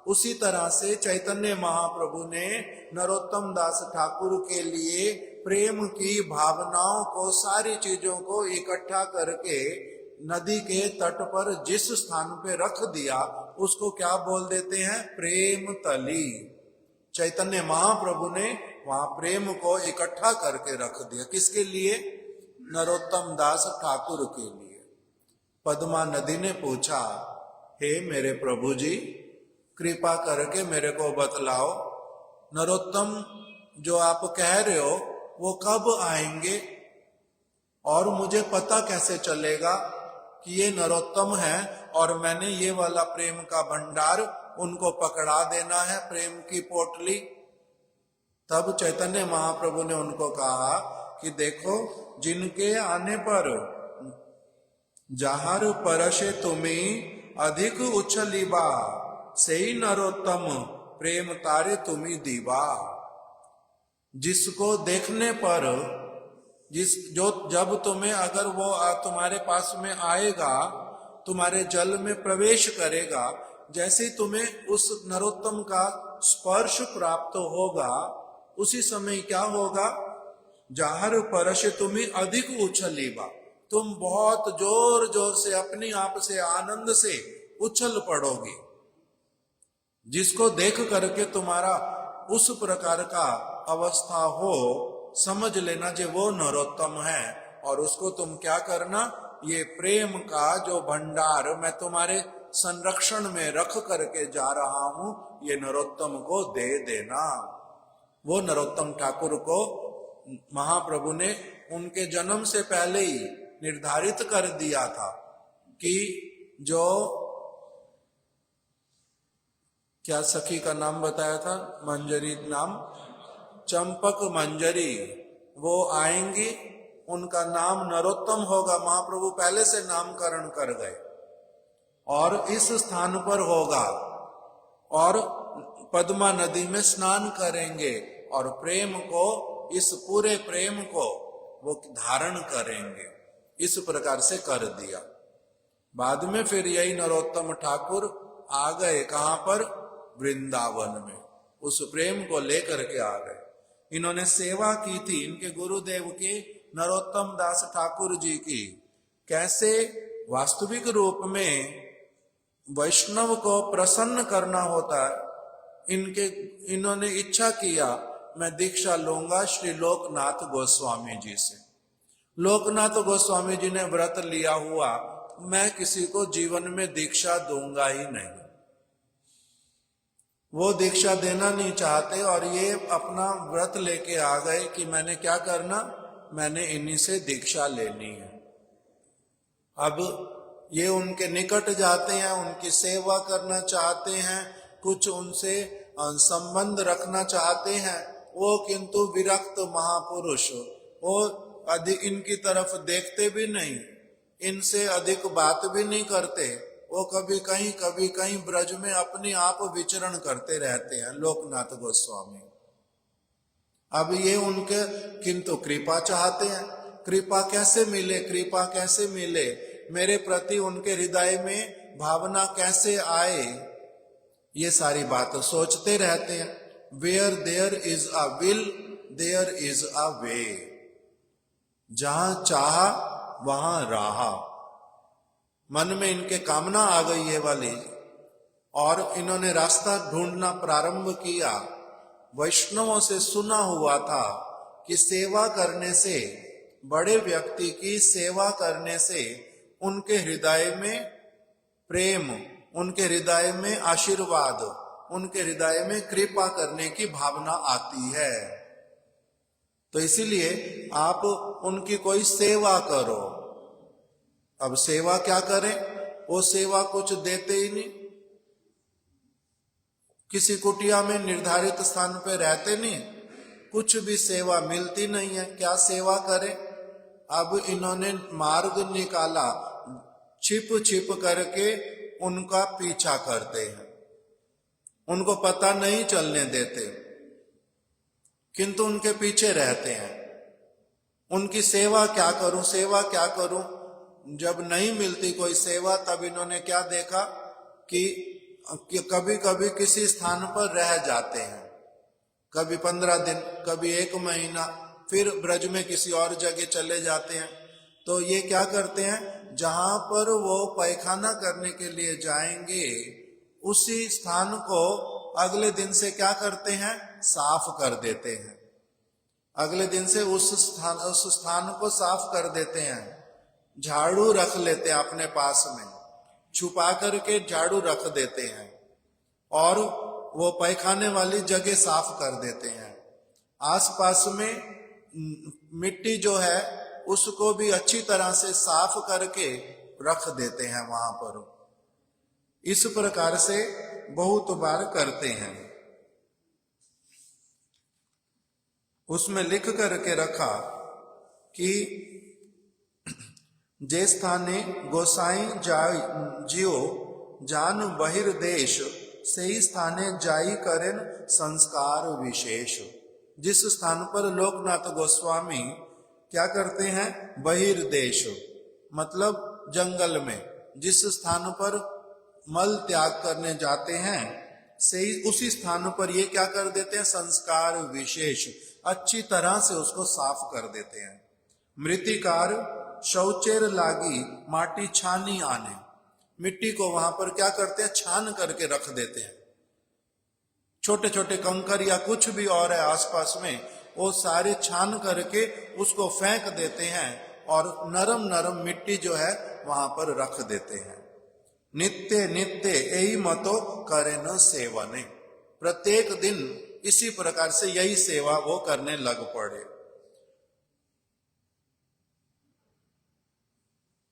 उसी तरह से चैतन्य महाप्रभु ने नरोत्तम दास ठाकुर के लिए प्रेम की भावनाओं को, सारी चीजों को इकट्ठा करके नदी के तट पर जिस स्थान पे रख दिया उसको क्या बोल देते हैं? प्रेम तली। चैतन्य महाप्रभु ने वहां प्रेम को इकट्ठा करके रख दिया। किसके लिए? नरोत्तम दास ठाकुर के लिए। पद्मा नदी ने पूछा, हे मेरे प्रभु जी, कृपा करके मेरे को बतलाओ, नरोत्तम जो आप कह रहे हो वो कब आएंगे और मुझे पता कैसे चलेगा कि ये नरोत्तम है और मैंने ये वाला प्रेम का भंडार उनको पकड़ा देना है, प्रेम की पोटली। तब चैतन्य महाप्रभु ने उनको कहा कि देखो, जिनके आने पर जाहर परशे तुम्हें अधिक उछलीबा, सही नरोत्तम प्रेम तारे तुम्हें दीवा। जिसको देखने पर जब तुम्हें, अगर वो तुम्हारे पास में आएगा, तुम्हारे जल में प्रवेश करेगा, जैसे तुम्हें उस नरोत्तम का स्पर्श प्राप्त होगा, उसी समय क्या होगा, जाहर परश तुम्हें अधिक उछलीबा, तुम बहुत जोर जोर से अपने आप से आनंद से उछल पड़ोगे। जिसको देख करके तुम्हारा उस प्रकार का अवस्था हो, समझ लेना जे वो नरोत्तम है। और उसको तुम क्या करना, ये प्रेम का जो भंडार मैं तुम्हारे संरक्षण में रख करके जा रहा हूं, ये नरोत्तम को दे देना। वो नरोत्तम ठाकुर को महाप्रभु ने उनके जन्म से पहले ही निर्धारित कर दिया था कि जो, क्या सखी का नाम बताया था, मंजरी नाम, चंपक मंजरी, वो आएंगी, उनका नाम नरोत्तम होगा। महाप्रभु पहले से नामकरण कर गए और इस स्थान पर होगा और पद्मा नदी में स्नान करेंगे और प्रेम को, इस पूरे प्रेम को वो धारण करेंगे। इस प्रकार से कर दिया। बाद में फिर यही नरोत्तम ठाकुर आ गए, कहां पर, वृंदावन में, उस प्रेम को लेकर के आ गए। इन्होंने सेवा की थी इनके गुरुदेव की, नरोत्तम दास ठाकुर जी की। कैसे वास्तविक रूप में वैष्णव को प्रसन्न करना होता है। इन्होंने इच्छा किया, मैं दीक्षा लूंगा श्री लोकनाथ गोस्वामी जी से। लोकनाथ गोस्वामी जी ने व्रत लिया हुआ, मैं किसी को जीवन में दीक्षा दूंगा ही नहीं। वो दीक्षा देना नहीं चाहते और ये अपना व्रत लेके आ गए कि मैंने क्या करना, मैंने इन्हीं से दीक्षा लेनी है। अब ये उनके निकट जाते हैं, उनकी सेवा करना चाहते हैं, कुछ उनसे संबंध रखना चाहते हैं। वो किंतु विरक्त महापुरुष, वो अधिक इनकी तरफ देखते भी नहीं, इनसे अधिक बात भी नहीं करते। वो कभी कहीं ब्रज में अपने आप विचरण करते रहते हैं लोकनाथ गोस्वामी। अब ये उनके किंतु कृपा चाहते हैं। कृपा कैसे मिले, कृपा कैसे मिले, मेरे प्रति उनके हृदय में भावना कैसे आए, ये सारी बात सोचते रहते हैं। Where there is a will there is a way, जहां चाहा वहां रहा। मन में इनके कामना आ गई ये वाली और इन्होंने रास्ता ढूंढना प्रारंभ किया। वैष्णवों से सुना हुआ था कि सेवा करने से, बड़े व्यक्ति की सेवा करने से उनके हृदय में प्रेम, उनके हृदय में आशीर्वाद, उनके हृदय में कृपा करने की भावना आती है। तो इसीलिए आप उनकी कोई सेवा करो। अब सेवा क्या करें, वो सेवा कुछ देते ही नहीं, किसी कुटिया में निर्धारित स्थान पे रहते नहीं, कुछ भी सेवा मिलती नहीं है, क्या सेवा करें। अब इन्होंने मार्ग निकाला, छिप छिप करके उनका पीछा करते हैं, उनको पता नहीं चलने देते, किंतु उनके पीछे रहते हैं। उनकी सेवा क्या करूं, सेवा क्या करूं। जब नहीं मिलती कोई सेवा, तब इन्होंने क्या देखा कि कभी कभी किसी स्थान पर रह जाते हैं, कभी 15 दिन, कभी 1 महीना, फिर ब्रज में किसी और जगह चले जाते हैं। तो ये क्या करते हैं, जहां पर वो पैखाना करने के लिए जाएंगे, उसी स्थान को अगले दिन से क्या करते हैं, साफ कर देते हैं। अगले दिन से उस स्थान को साफ कर देते हैं। झाड़ू रख लेते हैं अपने पास में, छुपा करके झाड़ू रख देते हैं और वो पैखाने वाली जगह साफ कर देते हैं। आसपास में मिट्टी जो है उसको भी अच्छी तरह से साफ करके रख देते हैं वहां पर। इस प्रकार से बहुत बार करते हैं। उसमें लिख करके रखा कि जे स्थाने गोसाई जियो जान बहिर्देश से ही स्थाने जाई करें संस्कार विशेष। जिस स्थान पर लोकनाथ गोस्वामी क्या करते हैं, बहिर्देश मतलब जंगल में, जिस स्थान पर मल त्याग करने जाते हैं से ही उसी स्थान पर ये क्या कर देते हैं, संस्कार विशेष, अच्छी तरह से उसको साफ कर देते हैं। मृतिकार शौचेर लागी माटी छानी आने, मिट्टी को वहां पर क्या करते हैं, छान करके रख देते हैं। छोटे छोटे कंकर या कुछ भी और है आसपास में, वो सारे छान करके उसको फेंक देते हैं और नरम नरम मिट्टी जो है वहां पर रख देते हैं। नित्य नित्य यही मतो करे न सेवने, प्रत्येक दिन इसी प्रकार से यही सेवा वो करने लग पड़े।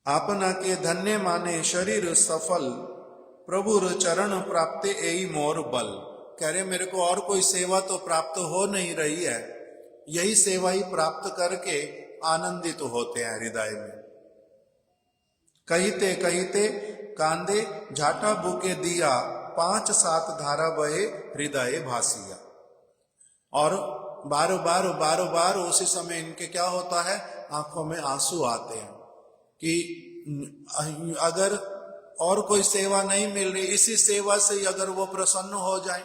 आपना के धन्य माने शरीर सफल, प्रभुर चरण प्राप्त यही मोर बल। कह रहे मेरे को और कोई सेवा तो प्राप्त हो नहीं रही है, यही सेवा ही प्राप्त करके आनंदित होते हैं हृदय में। कहते कहते कांदे झाटा बुके दिया, 5-7 धारा बहे हृदय भासिया। और बार बार उसी समय इनके क्या होता है, आंखों में आंसू आते हैं कि अगर और कोई सेवा नहीं मिल रही, इसी सेवा से ही अगर वो प्रसन्न हो जाए,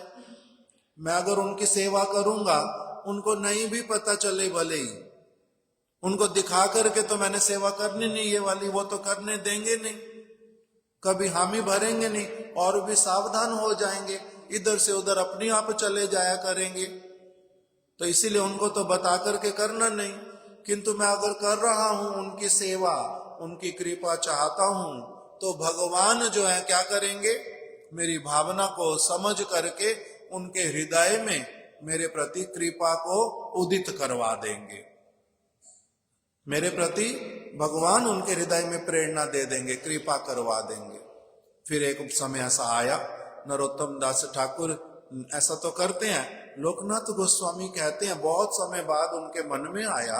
मैं अगर उनकी सेवा करूंगा, उनको नहीं भी पता चले भले ही, उनको दिखा करके तो मैंने सेवा करनी नहीं ये वाली, वो तो करने देंगे नहीं, कभी हामी भरेंगे नहीं, और भी सावधान हो जाएंगे, इधर से उधर अपने आप चले जाया करेंगे। तो इसीलिए उनको तो बता करके करना नहीं। किंतु मैं अगर कर रहा हूं उनकी सेवा, उनकी कृपा चाहता हूं, तो भगवान जो है क्या करेंगे, मेरी भावना को समझ करके उनके हृदय में मेरे प्रति कृपा को उदित करवा देंगे। मेरे प्रति भगवान उनके हृदय में प्रेरणा दे देंगे, कृपा करवा देंगे। फिर एक समय ऐसा आया, नरोत्तम दास ठाकुर ऐसा तो करते हैं, लोकनाथ गोस्वामी कहते हैं बहुत समय बाद उनके मन में आया,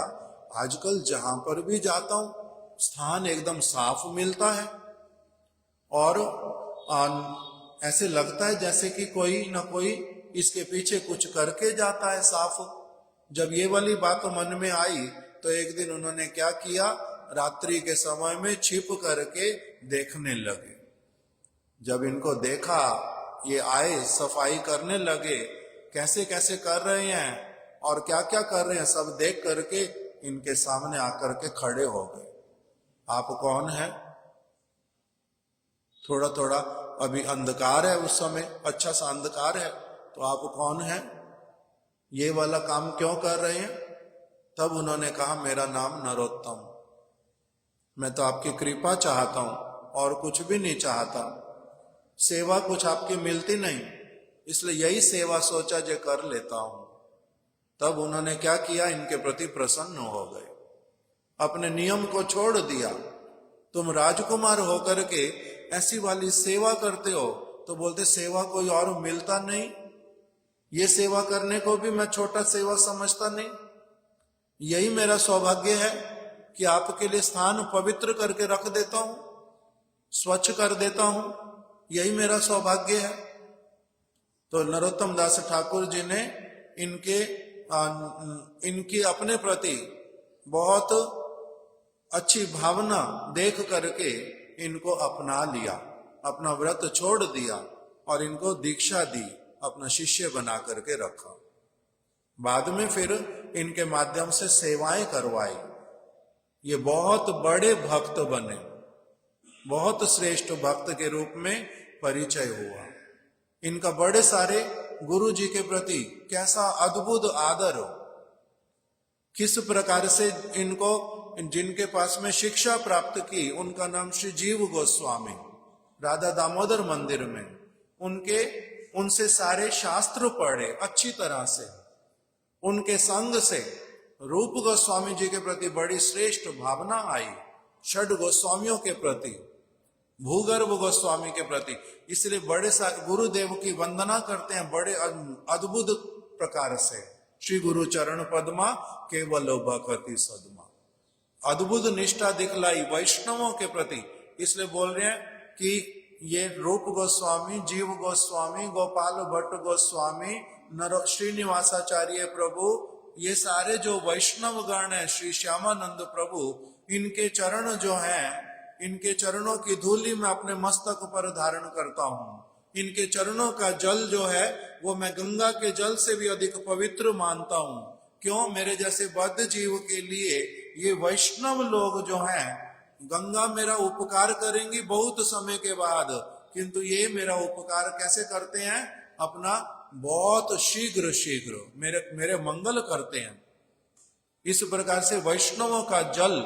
आजकल जहां पर भी जाता हूं स्थान एकदम साफ मिलता है और ऐसे लगता है जैसे कि कोई ना कोई इसके पीछे कुछ करके जाता है साफ। जब ये वाली बात मन में आई तो एक दिन उन्होंने क्या किया, रात्रि के समय में छिप करके देखने लगे। जब इनको देखा, ये आए सफाई करने लगे, कैसे कैसे कर रहे हैं और क्या क्या कर रहे हैं सब देख करके इनके सामने आकर के खड़े हो गए। आप कौन है? थोड़ा थोड़ा अभी अंधकार है, उस समय अच्छा सा अंधकार है, तो आप कौन है, ये वाला काम क्यों कर रहे हैं? तब उन्होंने कहा मेरा नाम नरोत्तम, मैं तो आपकी कृपा चाहता हूं और कुछ भी नहीं चाहता, सेवा कुछ आपकी मिलती नहीं, इसलिए यही सेवा सोचा जे कर लेता हूं। तब उन्होंने क्या किया, इनके प्रति प्रसन्न हो गए, अपने नियम को छोड़ दिया। तुम राजकुमार होकर के ऐसी वाली सेवा करते हो, तो बोलते सेवा कोई और मिलता नहीं, ये सेवा करने को भी मैं छोटा सेवा समझता नहीं, यही मेरा सौभाग्य है कि आपके लिए स्थान पवित्र करके रख देता हूं, स्वच्छ कर देता हूं, यही मेरा सौभाग्य है। तो नरोत्तम दास ठाकुर जी ने इनकी अपने प्रति बहुत अच्छी भावना देख करके इनको अपना लिया, अपना व्रत छोड़ दिया और इनको दीक्षा दी, अपना शिष्य बना करके रखा। बाद में फिर इनके माध्यम से सेवाएं करवाई। ये बहुत बड़े भक्त बने, बहुत श्रेष्ठ भक्त के रूप में परिचय हुआ। इनका बड़े सारे गुरु जी के प्रति कैसा अद्भुत आदर हो, किस प्रकार से इनको जिनके पास में शिक्षा प्राप्त की, उनका नाम श्री जीव गोस्वामी, राधा दामोदर मंदिर में उनसे सारे शास्त्र पढ़े अच्छी तरह से, उनके संग से रूप गोस्वामी जी के प्रति बड़ी श्रेष्ठ भावना आई, षड गोस्वामियों के प्रति, भूगर्भ गोस्वामी के प्रति। इसलिए बड़े गुरुदेव की वंदना करते हैं बड़े अद्भुत प्रकार से। श्री गुरु चरण पद्मा केवल भक्ति सदमा, अद्भुत निष्ठा दिखलाई वैष्णवों के प्रति। इसलिए बोल रहे हैं कि ये रूप गोस्वामी, जीव गोस्वामी, गोपाल भट्ट गोस्वामी, श्रीनिवासाचार्य प्रभु, ये सारे जो वैष्णव गण है, श्री श्यामानंद प्रभु, इनके चरण जो हैं, इनके चरणों की धूलि मैं अपने मस्तक पर धारण करता हूं। इनके चरणों का जल जो है वो मैं गंगा के जल से भी अधिक पवित्र मानता हूं। क्यों? मेरे जैसे बद्ध जीव के लिए ये वैष्णव लोग जो हैं, गंगा मेरा उपकार करेंगी बहुत समय के बाद, किंतु ये मेरा उपकार कैसे करते हैं? अपना बहुत शीघ्र शीघ्र मेरे मंगल करते हैं। इस प्रकार से वैष्णवों का जल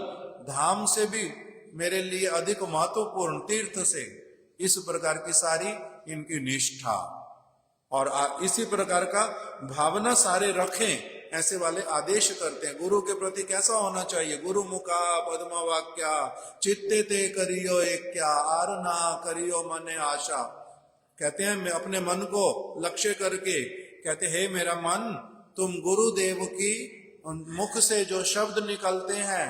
धाम से भी मेरे लिए अधिक महत्वपूर्ण, तीर्थ से, इस प्रकार की सारी इनकी निष्ठा और इसी प्रकार का भावना सारे रखें, ऐसे वाले आदेश करते हैं। गुरु के प्रति कैसा होना चाहिए? गुरु मुखा पद्मा वाक्या चित्ते ते करियो एक क्या आर ना करियो मने आशा। कहते हैं मैं अपने मन को लक्ष्य करके कहते हे मेरा मन, तुम गुरुदेव की मुख से जो शब्द निकलते हैं,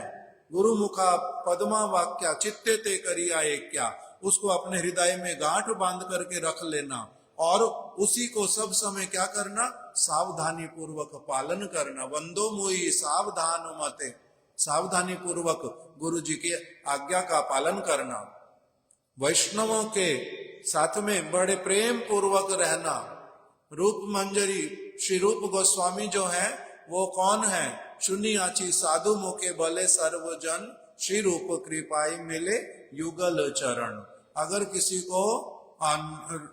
गुरु मुखा पद्मा वाक्या चित्ते ते करिया एक क्या, उसको अपने हृदय में गांठ बांध करके रख लेना और उसी को सब समय क्या करना? सावधानी पूर्वक पालन करना। वंदो मुई सावधान मते, सावधानी पूर्वक गुरु जी की आज्ञा का पालन करना। वैष्णवों के साथ में बड़े प्रेम पूर्वक रहना। रूप मंजरी श्री रूप गोस्वामी जो है वो कौन है? सुनियाची साधु मुखे भले सर्वजन, श्री रूप कृपाई मिले युगल चरण। अगर किसी को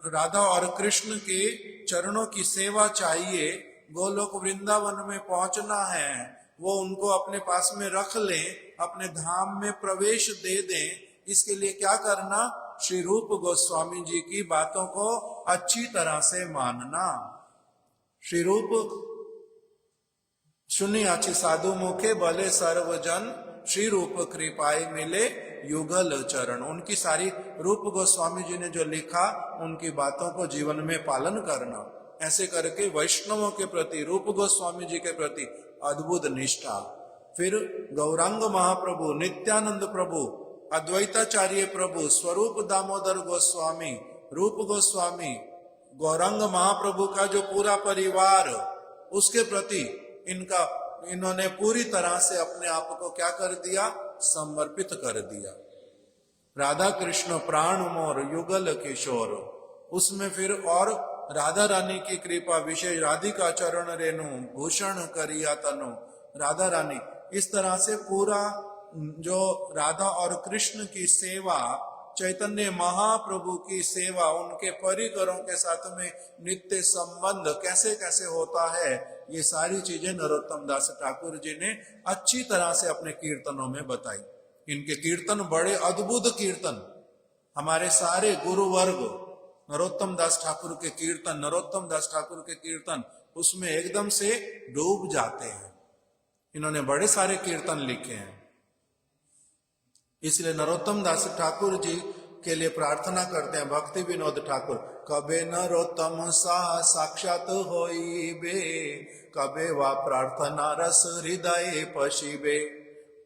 राधा और कृष्ण के चरणों की सेवा चाहिए, गोलोक वृंदावन में पहुंचना है, वो उनको अपने पास में रख लें, अपने धाम में प्रवेश दे दें, इसके लिए क्या करना? श्री रूप गोस्वामी जी की बातों को अच्छी तरह से मानना। श्री रूप सुनियाची साधु मुखे भले सर्वजन, श्री रूप कृपाई मिले युगल चरण। उनकी सारी रूप गोस्वामी जी ने जो लिखा, उनकी बातों को जीवन में पालन करना। ऐसे करके वैष्णवों के प्रति, रूप गोस्वामी जी के प्रति अद्भुत निष्ठा। फिर गौरांग महाप्रभु, नित्यानंद प्रभु, अद्वैताचार्य प्रभु, स्वरूप दामोदर गोस्वामी, रूप गोस्वामी, गौरांग महाप्रभु का जो पूरा परिवार, उसके प्रति इन्होंने पूरी तरह से अपने आप को क्या कर दिया? समर्पित कर दिया। राधा कृष्ण प्राण मोर युगल किशोर, उसमें फिर और राधा रानी की कृपा विशेष, राधिका चरण रेणु भूषण करिया तनु, राधा रानी, इस तरह से पूरा जो राधा और कृष्ण की सेवा, चैतन्य महाप्रभु की सेवा, उनके परिकरों के साथ में नित्य संबंध कैसे कैसे होता है, ये सारी चीजें नरोत्तम दास ठाकुर जी ने अच्छी तरह से अपने कीर्तनों में बताई। इनके कीर्तन बड़े अद्भुत कीर्तन, हमारे सारे गुरु वर्ग नरोत्तम दास ठाकुर के कीर्तन, नरोत्तम दास ठाकुर के कीर्तन, उसमें एकदम से डूब जाते हैं। इन्होंने बड़े सारे कीर्तन लिखे हैं। इसलिए नरोत्तम दास ठाकुर जी के लिए प्रार्थना करते हैं भक्ति विनोद ठाकुर, कबे नरोत्तम सा साक्षात होइबे, कबे वा प्रार्थना रस हृदय पशिबे।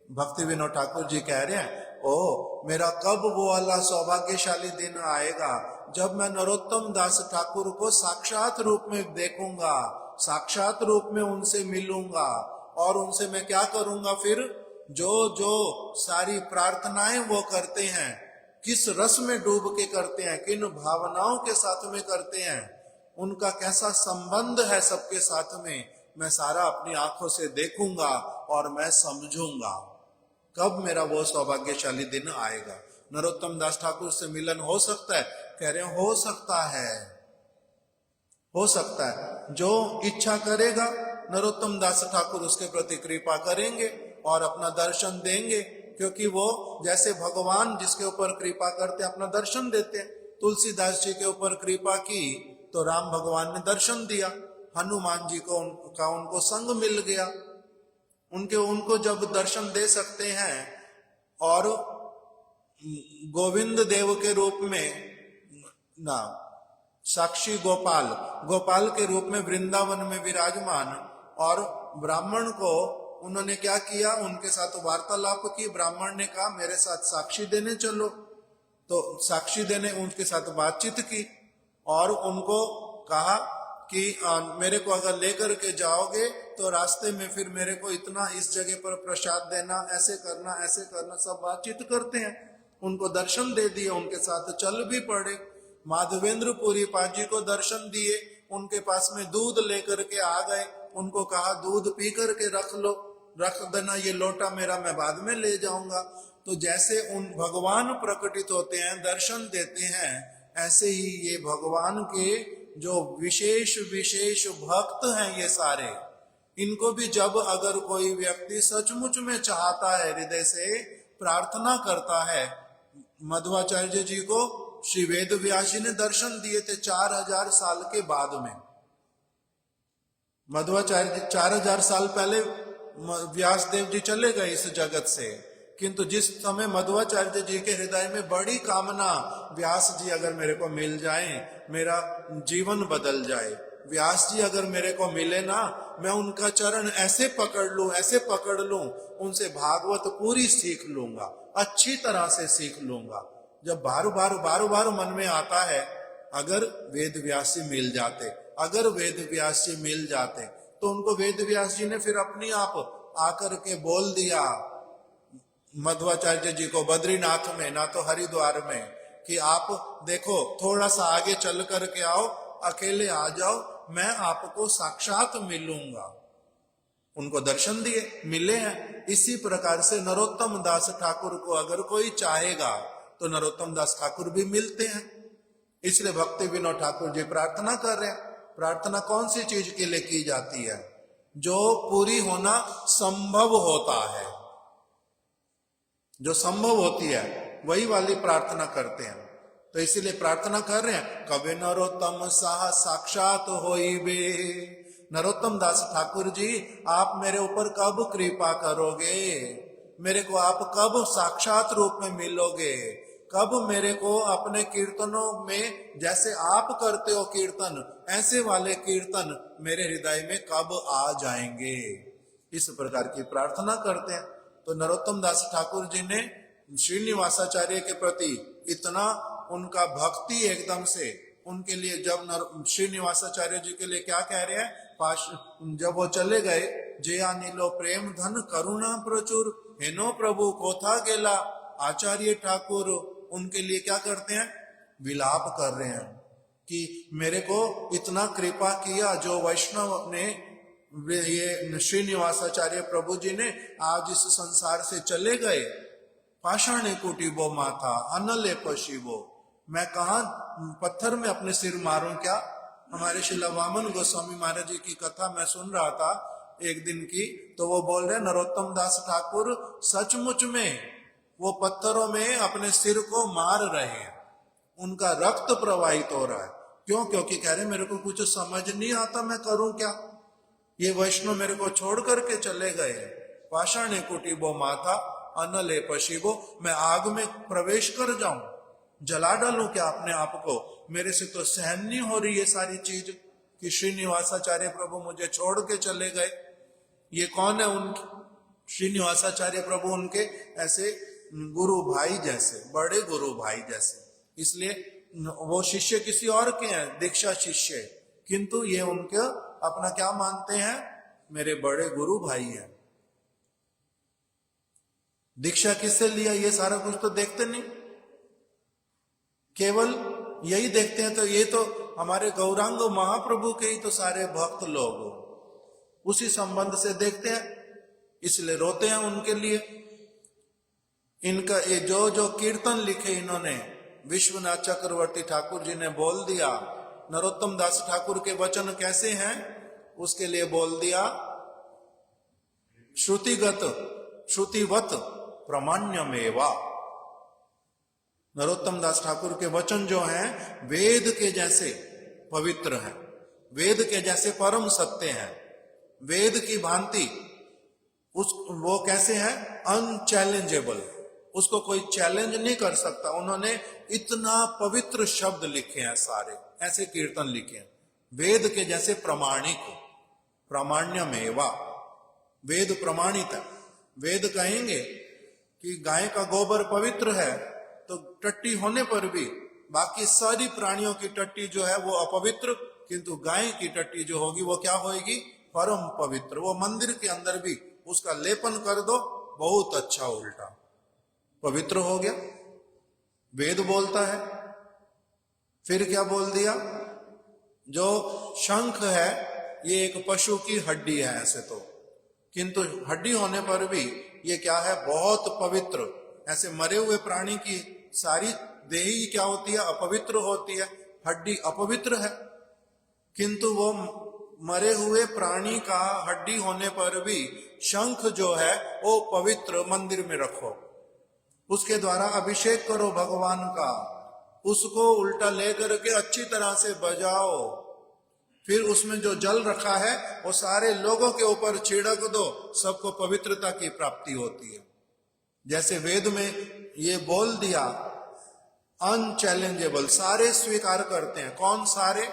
भक्ति विनोद ठाकुर जी कह रहे हैं, ओ मेरा कब वो वाला सौभाग्यशाली दिन आएगा जब मैं नरोत्तम दास ठाकुर को साक्षात रूप में देखूंगा, साक्षात रूप में उनसे मिलूंगा और उनसे मैं क्या करूंगा? फिर जो जो सारी प्रार्थनाएं वो करते हैं, किस रस में डूब के करते हैं, किन भावनाओं के साथ में करते हैं, उनका कैसा संबंध है सबके साथ में, मैं सारा अपनी आंखों से देखूंगा और मैं समझूंगा। कब मेरा वो सौभाग्यशाली दिन आएगा? नरोत्तम दास ठाकुर से मिलन हो सकता है? कह रहे हैं हो सकता है, हो सकता है। जो इच्छा करेगा नरोत्तम दास ठाकुर उसके प्रति कृपा करेंगे और अपना दर्शन देंगे, क्योंकि वो जैसे भगवान जिसके ऊपर कृपा करते हैं अपना दर्शन देते हैं। तुलसीदास जी के ऊपर कृपा की तो राम भगवान ने दर्शन दिया, हनुमान जी को उनको संग मिल गया, उनको जब दर्शन दे सकते हैं और गोविंद देव के रूप में ना साक्षी गोपाल के रूप में वृंदावन में विराजमान, और ब्राह्मण को उन्होंने क्या किया, उनके साथ वार्तालाप की। ब्राह्मण ने कहा मेरे साथ साक्षी देने चलो, तो साक्षी देने उनके साथ बातचीत की और उनको कहा कि मेरे को अगर लेकर के जाओगे तो रास्ते में फिर मेरे को इतना इस जगह पर प्रसाद देना, ऐसे करना, सब बातचीत करते हैं। उनको दर्शन दे दिए, उनके साथ चल भी पड़े। माधवेंद्र पुरी पाजी को दर्शन दिए, उनके पास में दूध लेकर के आ गए। उनको कहा दूध पी करके रख देना, ये लोटा मेरा, मैं बाद में ले जाऊंगा। तो जैसे उन भगवान प्रकटित होते हैं, दर्शन देते हैं, ऐसे ही ये भगवान के जो विशेष भक्त हैं ये सारे, इनको भी जब अगर कोई व्यक्ति सचमुच में चाहता है, हृदय से प्रार्थना करता है, मध्वाचार्य जी को श्री वेद व्यास जी ने दर्शन दिए थे 4000 साल के बाद में। मध्वाचार्य 4000 साल पहले व्यास देव जी चले गए इस जगत से, किंतु जिस समय मध्वाचार्य जी के हृदय में बड़ी कामना, व्यास जी अगर मेरे को मिल जाए, मेरा जीवन बदल जाए, व्यास जी अगर मेरे को मिले ना, मैं उनका चरण ऐसे पकड़ लूं, उनसे भागवत पूरी सीख लूंगा, अच्छी तरह से सीख लूंगा। जब बार बार मन में आता है, अगर वेद व्यास जी मिल जाते, तो उनको वेद व्यास जी ने फिर अपनी आप आकर के बोल दिया मध्वाचार्य जी को बद्रीनाथ में, ना तो हरिद्वार में, कि आप देखो थोड़ा सा आगे चल करके आओ, अकेले आ जाओ, मैं आपको साक्षात मिलूंगा। उनको दर्शन दिए, मिले हैं। इसी प्रकार से नरोत्तम दास ठाकुर को अगर कोई चाहेगा तो नरोत्तम दास ठाकुर भी मिलते हैं। इसलिए भक्ति विनोद ठाकुर जी प्रार्थना कर रहे हैं। प्रार्थना कौन सी चीज के लिए की जाती है? जो पूरी होना संभव होता है, जो संभव होती है वही वाली प्रार्थना करते हैं। तो इसीलिए प्रार्थना कर रहे हैं, कभी नरोत्तम साह साक्षात होइबे। नरोत्तम दास ठाकुर जी, आप मेरे ऊपर कब कृपा करोगे? मेरे को आप कब साक्षात रूप में मिलोगे? कब मेरे को अपने कीर्तनों में, जैसे आप करते हो कीर्तन, ऐसे वाले कीर्तन मेरे हृदय में कब आ जाएंगे? इस प्रकार की प्रार्थना करते हैं। तो नरोत्तम दास ठाकुर जी ने श्रीनिवासाचार्य के प्रति इतना उनका भक्ति एकदम से, उनके लिए जब श्रीनिवासाचार्य जी के लिए क्या कह रहे हैं, जब वो चले गए, जया नीलो प्रेम धन करुणा प्रचुर, हेनो प्रभु कोथा गेला, आचार्य ठाकुर उनके लिए क्या करते हैं, विलाप कर रहे हैं कि मेरे को इतना कृपा किया जो वैष्णव ने, ये श्रीनिवासाचार्य प्रभु जी ने आज इस संसार से चले गए। पाषाणे कुटीबो माथा अनले पशिवो, मैं कहा पत्थर में अपने सिर मारूं क्या? हमारे शिला वामन गोस्वामी महाराज जी की कथा मैं सुन रहा था एक दिन की, तो वो बोल रहे नरोत्तम दास ठाकुर सचमुच में वो पत्थरों में अपने सिर को मार रहे हैं, उनका रक्त प्रवाहित हो रहा है। क्यों? क्योंकि कह रहे मेरे को कुछ समझ नहीं आता, मैं करूं क्या? ये वैष्णव मेरे को छोड़ करके चले गए। पाषाणे कुटीबो माथा अनले पशिबो, मैं आग में प्रवेश कर जाऊं, जला डालूं क्या अपने आप को? मेरे से तो सहन नहीं हो रही ये सारी चीज कि श्रीनिवासाचार्य प्रभु मुझे छोड़ के चले गए। ये कौन है? उनके श्रीनिवासाचार्य प्रभु उनके ऐसे गुरु भाई जैसे, बड़े गुरु भाई जैसे। इसलिए वो शिष्य किसी और के हैं, दीक्षा शिष्य, किंतु ये उनके अपना क्या मानते हैं, मेरे बड़े गुरु भाई हैं। दीक्षा किससे लिया ये सारा कुछ तो देखते नहीं, केवल यही देखते हैं। तो ये तो हमारे गौरांग महाप्रभु के ही तो सारे भक्त लोग उसी संबंध से देखते हैं, इसलिए रोते हैं उनके लिए। इनका ये जो कीर्तन लिखे इन्होंने, विश्वनाथ चक्रवर्ती ठाकुर जी ने बोल दिया। नरोत्तम दास ठाकुर के वचन कैसे हैं उसके लिए बोल दिया, श्रुतिवत प्रमाण्यमेवा। नरोत्तम दास ठाकुर के वचन जो हैं वेद के जैसे पवित्र हैं, वेद के जैसे परम सत्य हैं, वेद की भांति वो कैसे हैं? अनचैलेंजेबल, उसको कोई चैलेंज नहीं कर सकता। उन्होंने इतना पवित्र शब्द लिखे हैं, सारे ऐसे कीर्तन लिखे हैं, वेद के जैसे प्रमाणिक, प्रामाण्यमेवा, वेद प्रमाणित है। वेद कहेंगे कि गाय का गोबर पवित्र है, तो टट्टी होने पर भी बाकी सारी प्राणियों की टट्टी जो है वो अपवित्र, किंतु गाय की टट्टी जो होगी वो क्या होगी? परम पवित्र। वो मंदिर के अंदर भी उसका लेपन कर दो, बहुत अच्छा, उल्टा पवित्र हो गया। वेद बोलता है। फिर क्या बोल दिया? जो शंख है ये एक पशु की हड्डी है ऐसे तो, किंतु हड्डी होने पर भी ये क्या है? बहुत पवित्र। ऐसे मरे हुए प्राणी की सारी देही क्या होती है? अपवित्र होती है। हड्डी अपवित्र है, किंतु वो मरे हुए प्राणी का हड्डी होने पर भी शंख जो है वो पवित्र, मंदिर में रखो, उसके द्वारा अभिषेक करो भगवान का, उसको उल्टा लेकर के अच्छी तरह से बजाओ, फिर उसमें जो जल रखा है वो सारे लोगों के ऊपर छिड़क दो, सबको पवित्रता की प्राप्ति होती है। जैसे वेद में ये बोल दिया, अनचैलेंजेबल, सारे स्वीकार करते हैं। कौन सारे?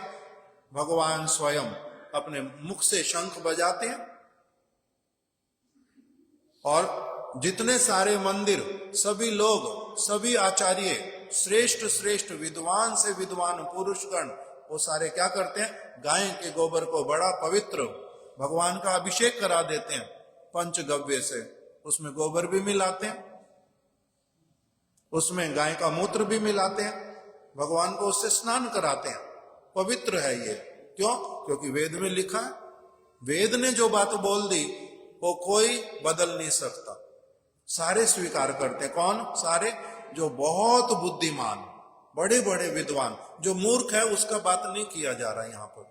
भगवान स्वयं अपने मुख से शंख बजाते हैं, और जितने सारे मंदिर, सभी लोग, सभी आचार्य, श्रेष्ठ श्रेष्ठ विद्वान से विद्वान पुरुषगण, वो सारे क्या करते हैं? गाय के गोबर को बड़ा पवित्र भगवान का अभिषेक करा देते हैं पंचगव्य से, उसमें गोबर भी मिलाते हैं, उसमें गाय का मूत्र भी मिलाते हैं, भगवान को उससे स्नान कराते हैं। पवित्र है ये। क्यों? क्योंकि वेद में लिखा है। वेद ने जो बात बोल दी वो कोई बदल नहीं सकता, सारे स्वीकार करते। कौन सारे? जो बहुत बुद्धिमान, बड़े बड़े विद्वान। जो मूर्ख है उसका बात नहीं किया जा रहा यहां पर।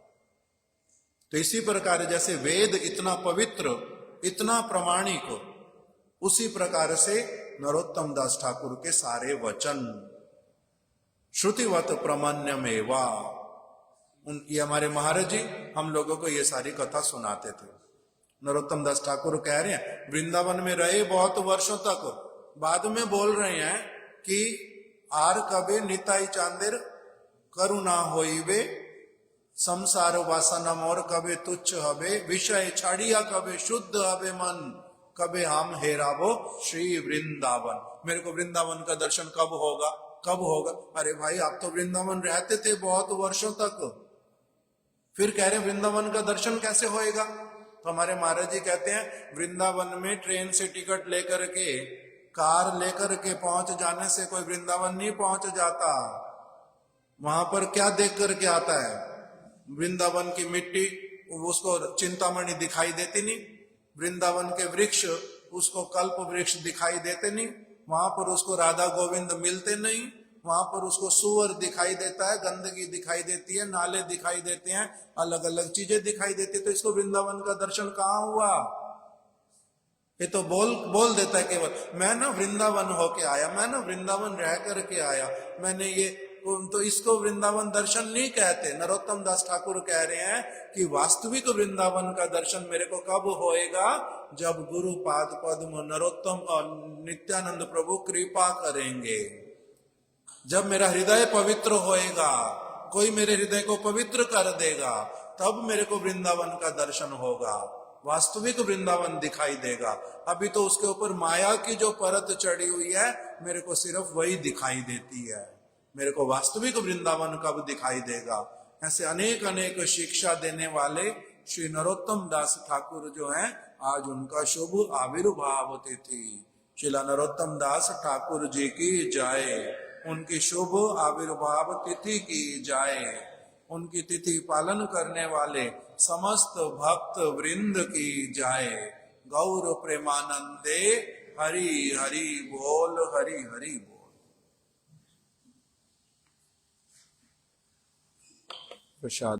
तो इसी प्रकार जैसे वेद इतना पवित्र, इतना प्रमाणिक, उसी प्रकार से नरोत्तम दास ठाकुर के सारे वचन श्रुतिवत प्रमाण्यमेवा। ये हमारे महाराज जी हम लोगों को ये सारी कथा सुनाते थे। नरोत्तम दास ठाकुर कह रहे हैं वृंदावन में रहे बहुत वर्षों तक, बाद में बोल रहे हैं कि आर कबे निताई चांदेर करुणा होइबे, संसार वासना मोर कबे तुच्छ हबे, विषय छाड़िया कबे शुद्ध हबे मन, कबे हम हेराबो श्री वृंदावन। मेरे को वृंदावन का दर्शन कब होगा? कब होगा? अरे भाई आप तो वृंदावन रहते थे बहुत वर्षों तक, फिर कह रहे वृंदावन का दर्शन कैसे होएगा? तो हमारे महाराज जी कहते हैं वृंदावन में ट्रेन से टिकट लेकर के, कार लेकर के पहुंच जाने से कोई वृंदावन नहीं पहुंच जाता। वहां पर क्या देख करके आता है? वृंदावन की मिट्टी उसको चिंतामणि दिखाई देती नहीं, वृंदावन के वृक्ष उसको कल्प वृक्ष दिखाई देते नहीं, वहां पर उसको राधा गोविंद मिलते नहीं, वहां पर उसको सुअर दिखाई देता है, गंदगी दिखाई देती है, नाले दिखाई देते हैं, अलग अलग चीजें दिखाई देती है। तो इसको वृंदावन का दर्शन कहाँ हुआ? ये तो बोल देता है केवल मैं ना वृंदावन होके आया, मैं ना वृंदावन रह करके आया, मैंने ये, तो इसको वृंदावन दर्शन नहीं कहते। नरोत्तम दास ठाकुर कह रहे हैं कि वास्तविक वृंदावन का दर्शन मेरे को कब होएगा? जब गुरु पाद पद्म नरोत्तम और नित्यानंद प्रभु कृपा करेंगे, जब मेरा हृदय पवित्र होएगा, कोई मेरे हृदय को पवित्र कर देगा, तब मेरे को वृंदावन का दर्शन होगा, वास्तविक वृंदावन दिखाई देगा। अभी तो उसके ऊपर माया की जो परत चढ़ी हुई है, मेरे को सिर्फ वही दिखाई देती है। मेरे को वास्तविक वृंदावन कब दिखाई देगा? ऐसे अनेक अनेक शिक्षा देने वाले श्री नरोत्तम दास ठाकुर जो हैं, आज उनका शुभ आविर्भाव तिथि। श्रीला नरोत्तम दास ठाकुर जी की जय, उनकी शुभ आविर्भाव तिथि की जय, उनकी तिथि पालन करने वाले समस्त भक्त वृंद की जय। गौर प्रेमानंदे हरि हरि बोल, हरि हरि बोल। प्रसाद।